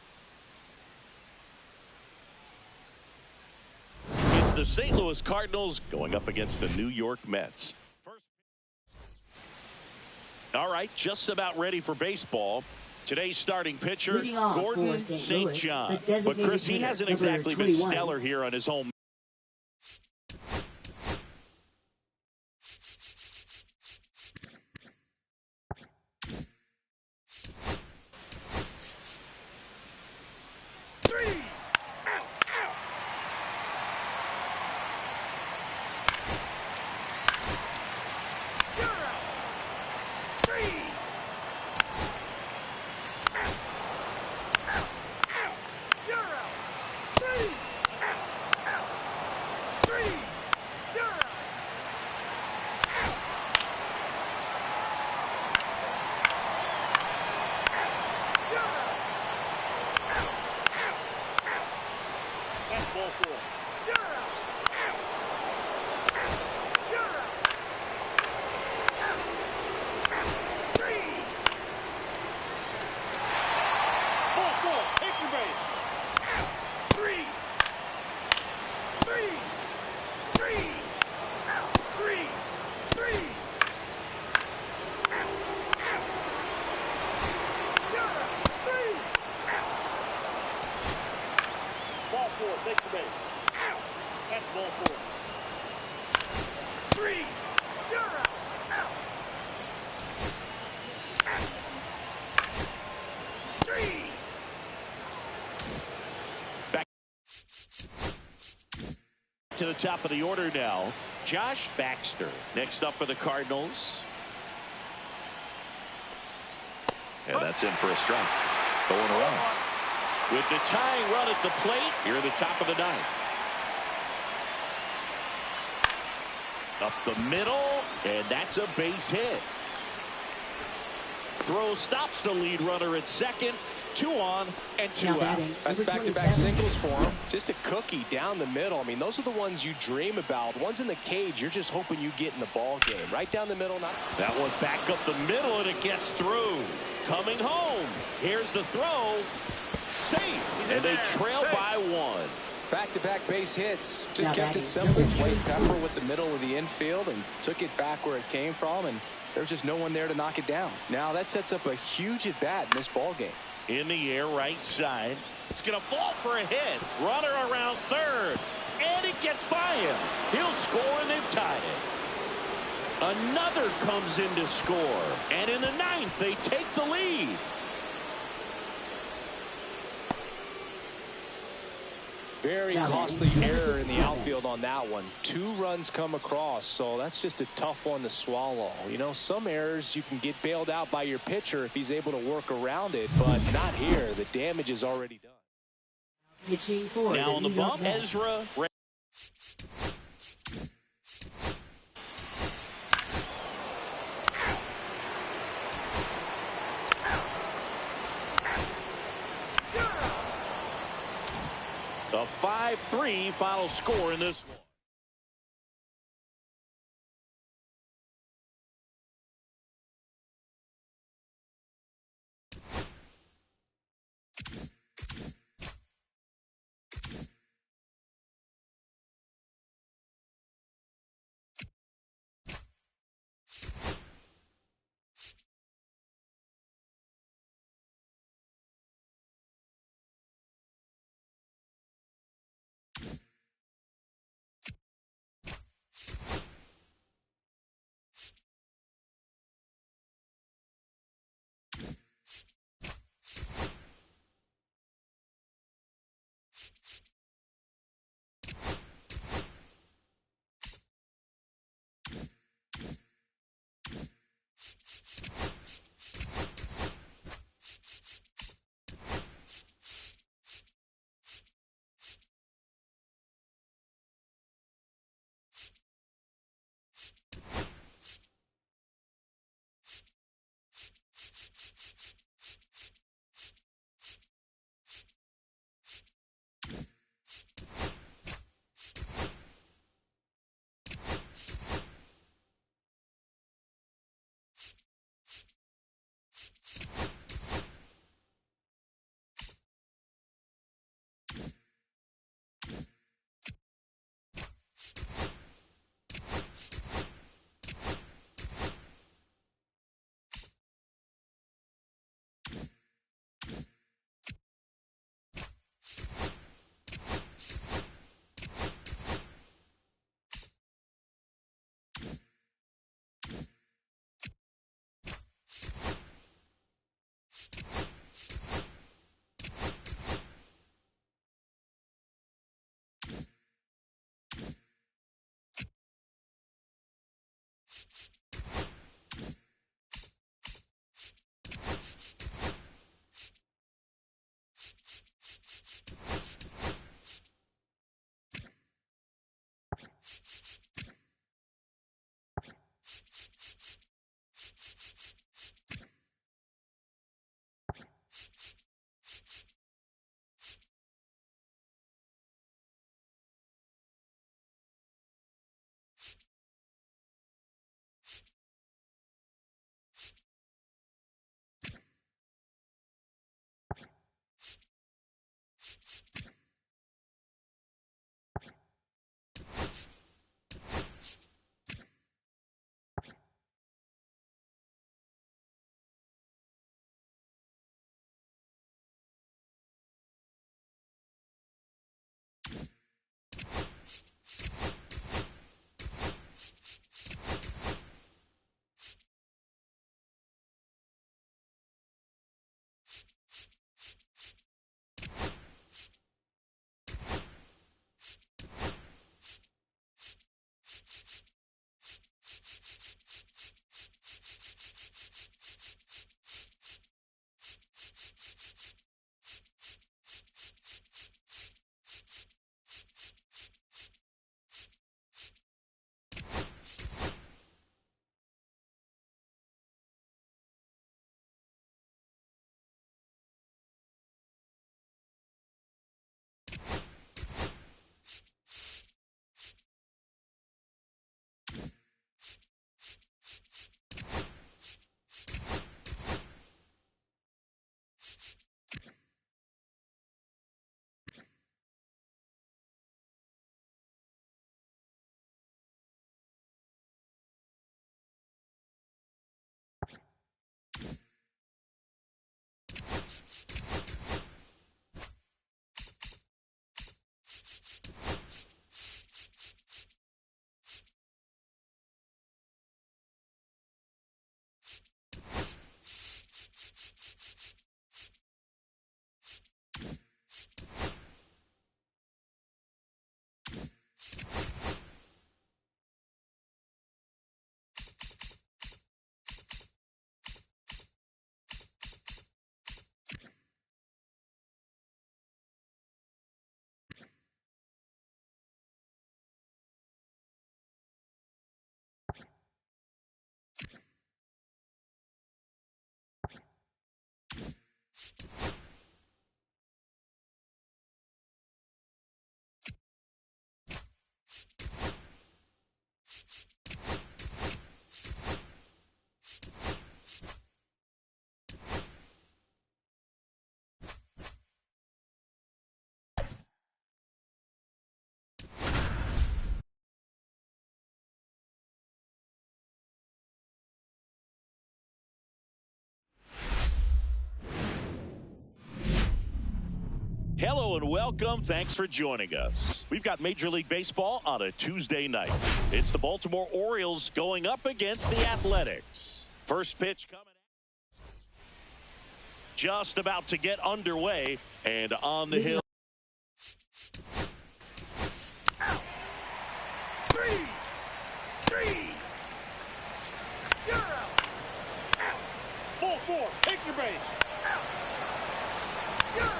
It's the St. Louis Cardinals going up against the New York Mets. All right, just about ready for baseball. Today's starting pitcher, Gordon St. John. But, Chris, he hasn't exactly been stellar here on his home. To the top of the order now, Josh Baxter. Next up for the Cardinals. And that's in for a strike. Going around. With the tying run at the plate, here at the top of the ninth. Up the middle, and that's a base hit. Throw stops the lead runner at second. 2 on and 2 out. That's back-to-back singles for him. Just a cookie down the middle. I mean, those are the ones you dream about. Ones in the cage, you're just hoping you get in the ball game. Right down the middle. That one back up the middle, and it gets through. Coming home. Here's the throw. Safe. And they trail by 1. Back-to-back base hits. Just kept it simple. Played Pepper with the middle of the infield and took it back where it came from, and there's just no one there to knock it down. Now that sets up a huge at-bat in this ball game. In the air, right side. It's going to fall for a hit. Runner around third. And it gets by him. He'll score, and they've tied it. Another comes in to score. And in the ninth, they take the lead. Very costly error in the outfield on that one. 2 runs come across, so that's just a tough one to swallow. You know, some errors you can get bailed out by your pitcher if he's able to work around it, but not here. The damage is already done. Now on the bump, Ezra. A 5-3 final score in this one. Hello and welcome. Thanks for joining us. We've got Major League Baseball on a Tuesday night. It's the Baltimore Orioles going up against the Athletics. First pitch coming. Just about to get underway and on the hill. Three. You're out. Ball four. Take your base. You're out.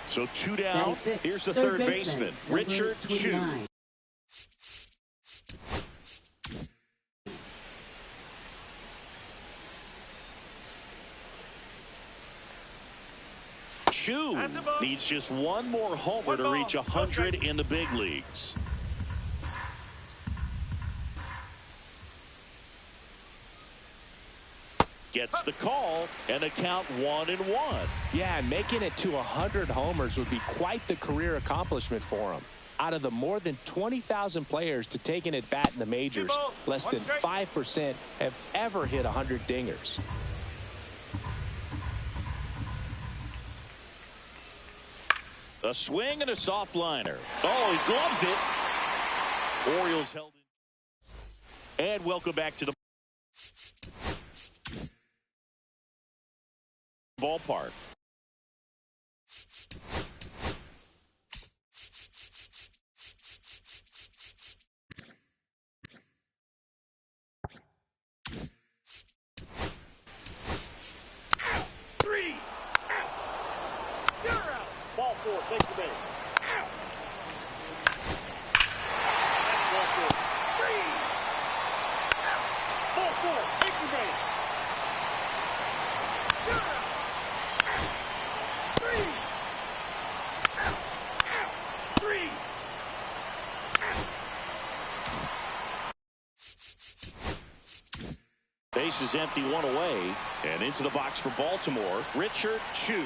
So two down. Here's the third baseman, Richard Chu. Chu needs just one more homer to reach 100 in the big leagues. Gets the call and a count 1-1. Yeah, and making it to 100 homers would be quite the career accomplishment for him. Out of the more than 20,000 players to take an at-bat in the majors, less than 5% have ever hit 100 dingers. A swing and a soft liner. Oh, he gloves it. Orioles held in. And welcome back to the ballpark. Three. You're out. Ball four. Take the base. That's ball four. Three. Ball four. Take the base. bases empty, one away. And into the box for Baltimore, Richard Chew.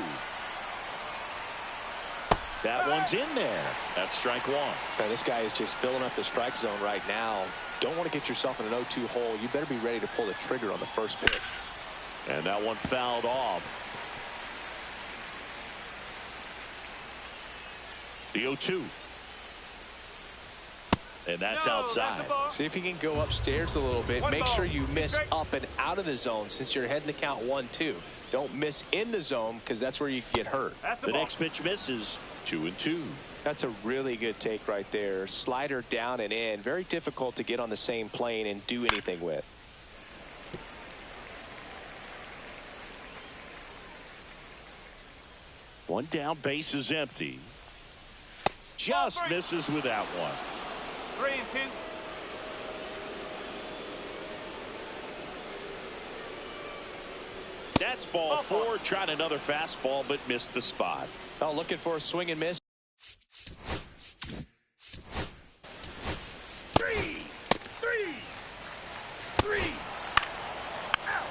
That one's in there. That's strike one. Man, this guy is just filling up the strike zone right now. Don't want to get yourself in an 0-2 hole. You better be ready to pull the trigger on the first pitch. And that one fouled off. The 0-2. And that's outside. See if you can go upstairs a little bit. Make sure you miss up and out of the zone since you're heading to count 1-2. Don't miss in the zone because that's where you can get hurt. The next pitch misses. 2-2. That's a really good take right there. Slider down and in. Very difficult to get on the same plane and do anything with. One down, base is empty. Just misses with that one. 3-2. That's ball four. Tried another fastball, but missed the spot. Oh, looking for a swing and miss. 3. Out.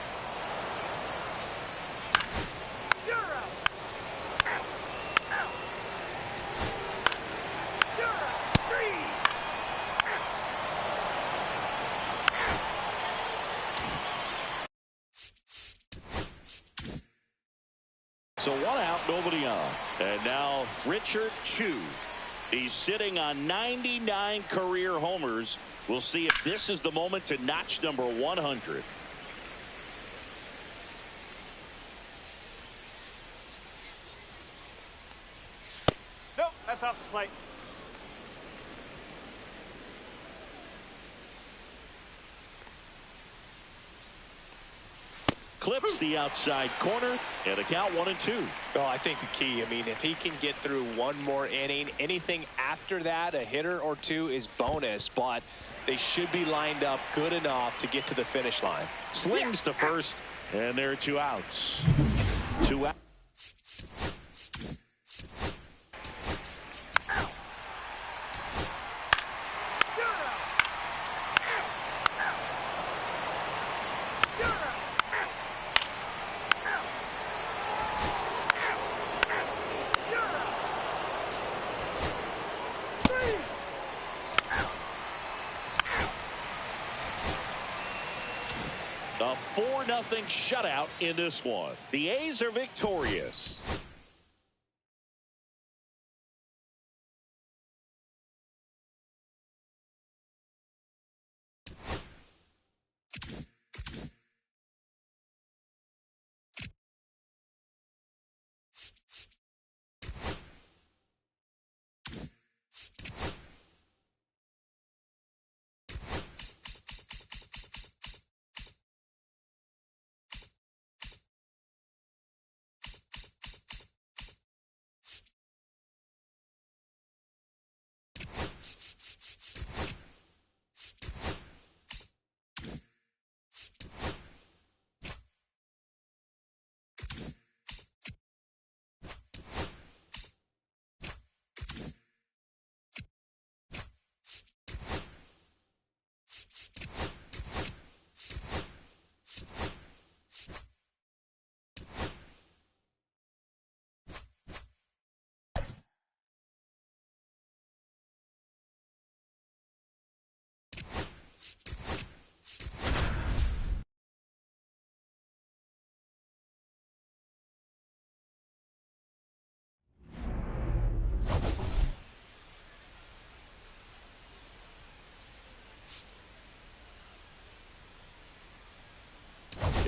You're out. Out. You're out. 3. So one out, nobody on. And now Richard Chew. He's sitting on 99 career homers. We'll see if this is the moment to notch number 100. Nope, that's off the plate. Clips the outside corner, and a count 1-2. Well, I think the key, I mean, if he can get through one more inning, anything after that, a hitter or two is bonus, but they should be lined up good enough to get to the finish line. Slings to first, and there are 2 outs. 2 outs. A 4-0 shutout in this one. The A's are victorious.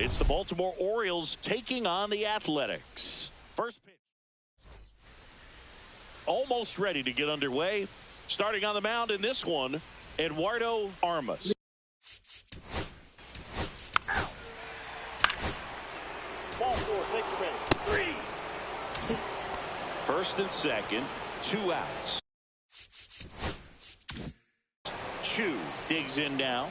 It's the Baltimore Orioles taking on the Athletics. First pitch. Almost ready to get underway. Starting on the mound in this one, Eduardo Armas. Ball 4, take the ready. 3. First and second, 2 outs. Chew digs in now.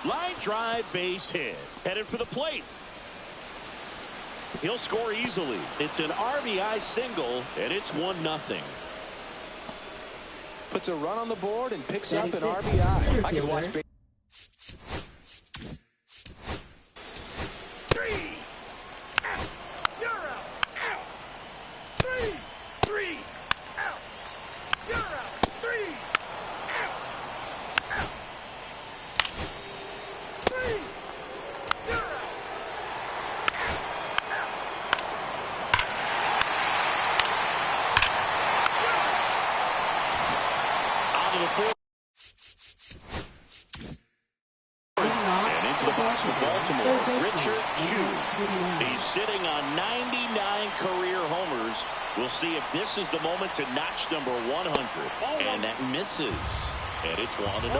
Line drive, base hit. Headed for the plate. He'll score easily. It's an RBI single, and it's 1-0. puts a run on the board and picks up an 36, RBI. center I can watch fielder. Three. Out. You're out. Out. Three. Three. Out. You're out. Three. Out. Out. Three. You're out. Onto the fourth. And into the box for Baltimore, Richard Chew. He's sitting on 99 career homers. We'll see if this is the moment to notch number 100. And that misses. And it's 1-0.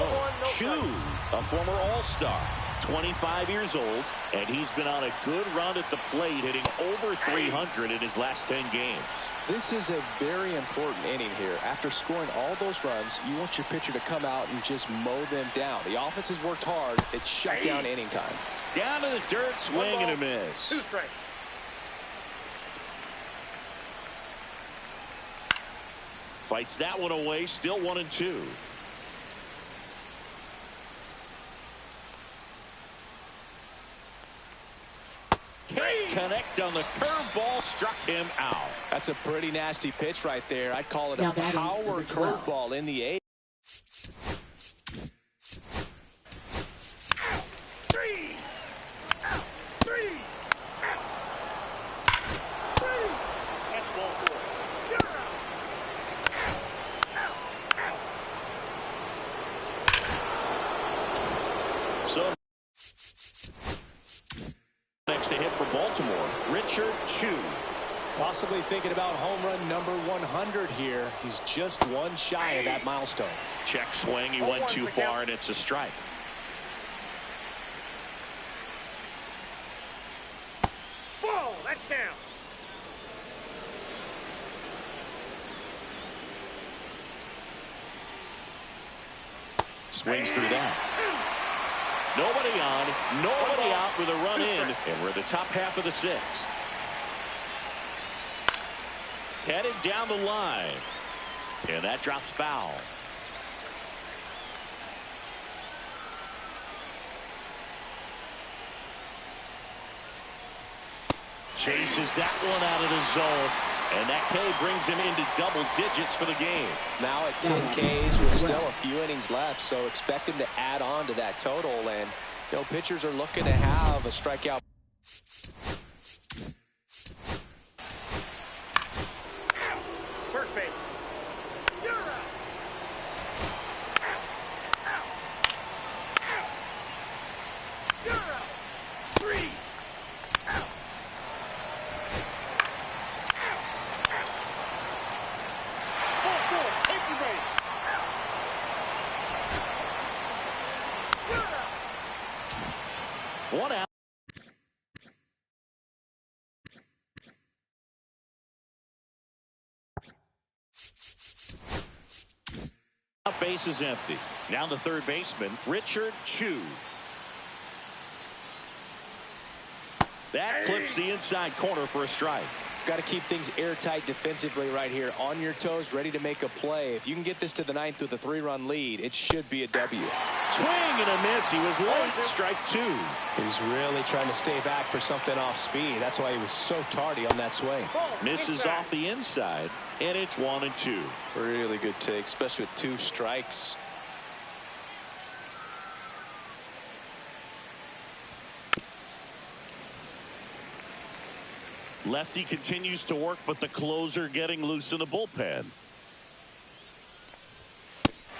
Chew, a former All-Star, 25 years old, and he's been on a good run at the plate, hitting over 300 in his last 10 games. This is a very important inning here. After scoring all those runs, you want your pitcher to come out and just mow them down. The offense has worked hard. It's shut down inning time. Down to the dirt, swing and a miss. 2 strikes. Fights that one away, still 1-2. Can't connect on the curveball, struck him out. That's a pretty nasty pitch right there. I'd call it a Now batting power number 12. curveball in the eighth. Three. Out. Three. Out. Three. That's ball 4. You're out. Out. Out. So next to hit for Baltimore, Richard Chew. Possibly thinking about home run number 100 here. He's just one shy of that milestone. Check swing, he went too far, and it's a strike. Ball. That's down. Swings through that. Nobody on, nobody out with a run in, and we're the top half of the 6th. Headed down the line, and that drops foul. Chases that one out of the zone, and that K brings him into double digits for the game. Now at 10 Ks with still a few innings left, so expect him to add on to that total. And you know, pitchers are looking to have a strikeout. First base. You're out. Out. Out. You're out. Three. Out. Ball 4. Take your base. You're out. One out. Base is empty. Now the third baseman, Richard Chew. That clips the inside corner for a strike. Got to keep things airtight defensively right here. On your toes, ready to make a play. If you can get this to the 9th with a 3-run lead, it should be a W. Swing and a miss. He was late. Strike 2. He's really trying to stay back for something off speed. That's why he was so tardy on that swing. Misses off the inside, and it's 1-2. Really good take, especially with 2 strikes. Lefty continues to work, but the closer getting loose in the bullpen.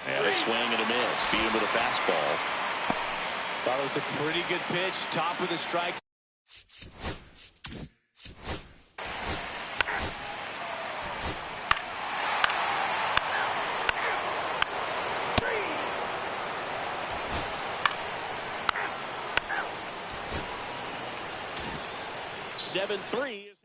And a swing and a miss. Beat him with a fastball. Thought it was a pretty good pitch. Top of the strikes. Seven 3 is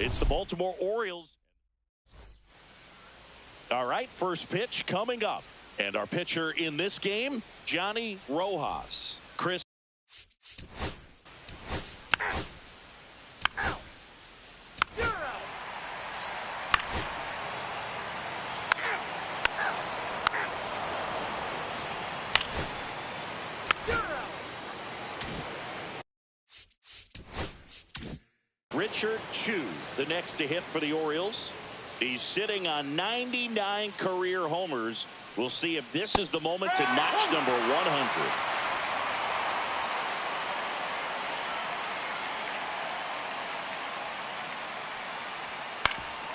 It's the Baltimore Orioles. All right, first pitch coming up. And our pitcher in this game, Johnny Rojas. Chris. You're out. You're out. Richard Chu, the next to hit for the Orioles. He's sitting on 99 career homers. We'll see if this is the moment to notch number 100.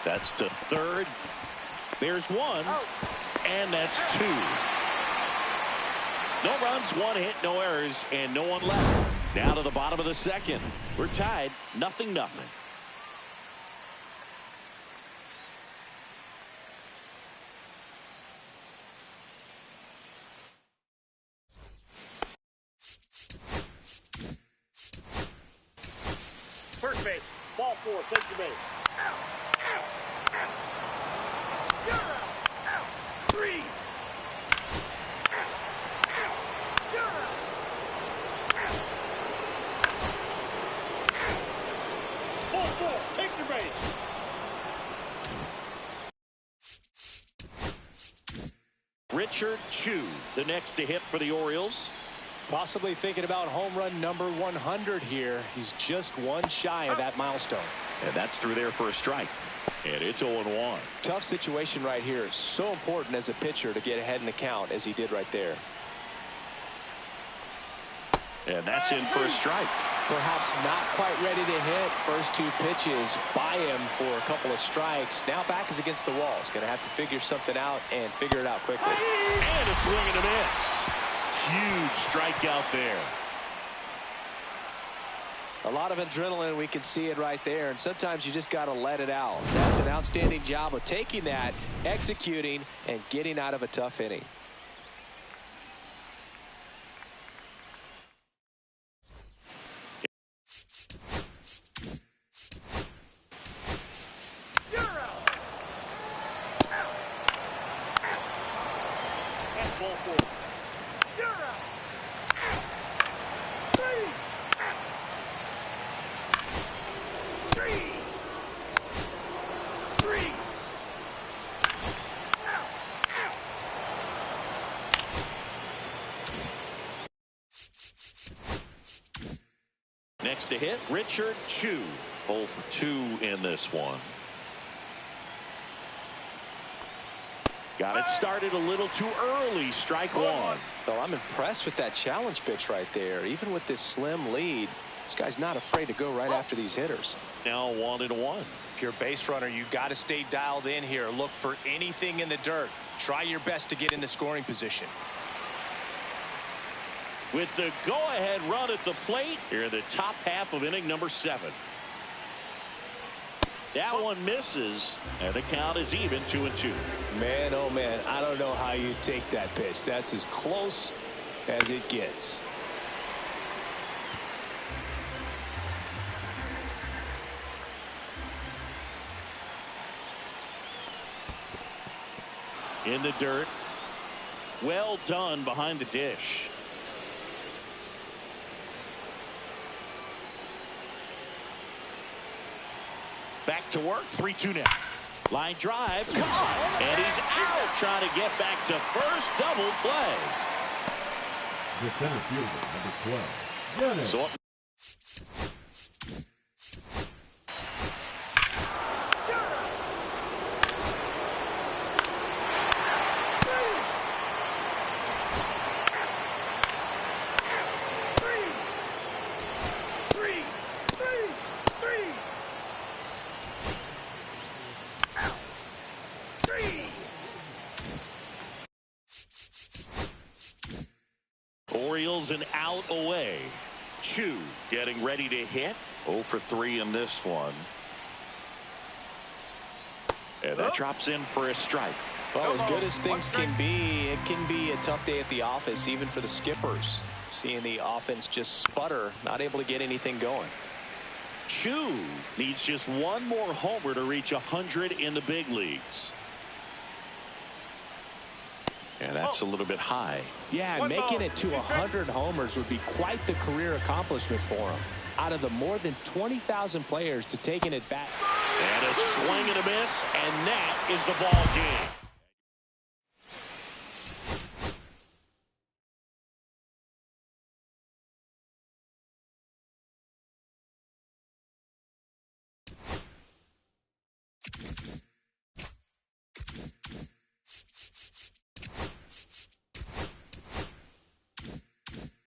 That's to third. There's one. And that's two. No runs, one hit, no errors, and no one left. Now to the bottom of the second. We're tied, 0-0. First base. Ball four. Take the base. Out. Out. Out. You're out. Out. Three. Out. Out. You're out. Out. Out. Ball four. Take the base. Richard Chu, the next to hit for the Orioles. Possibly thinking about home run number 100 here. He's just one shy of that milestone. And that's through there for a strike. And it's 0-1. Tough situation right here. It's so important as a pitcher to get ahead in the count as he did right there. And that's in for a strike. Perhaps not quite ready to hit. First two pitches by him for a couple of strikes. Now back is against the wall. He's going to have to figure something out and figure it out quickly. And a swing and a miss. Huge strikeout there. A lot of adrenaline. We can see it right there. And sometimes you just got to let it out. That's an outstanding job of taking that, executing, and getting out of a tough inning. You're out. Out. Out. That's ball four. You're out. Out. Three. Out. Three. Three. Out. Out. Next to hit, Richard Chu. 0 for 2 in this one. Got it started a little too early. Strike one. Well, I'm impressed with that challenge pitch right there. Even with this slim lead, this guy's not afraid to go right after these hitters. Now 1-1. If you're a base runner, you got to stay dialed in here. Look for anything in the dirt. Try your best to get into scoring position. With the go-ahead run at the plate here in the top half of inning number 7. That one misses, and the count is even 2-2. Man, oh man, I don't know how you take that pitch. That's as close as it gets. In the dirt. Well done behind the dish. Back to work. 3-2 now. Line drive. Come on. And he's out trying to get back to first. Double play. The center fielder, number 12. So Orioles an out away. Chu getting ready to hit. 0 for 3 in this one. And that drops in for a strike. Well, as good as things can be, it can be a tough day at the office, even for the skippers. Seeing the offense just sputter, not able to get anything going. Chu needs just one more homer to reach 100 in the big leagues. And that's a little bit high. Yeah, and making it to 100 homers would be quite the career accomplishment for him. Out of the more than 20,000 players to taking it back. And a swing and a miss, and that is the ball game.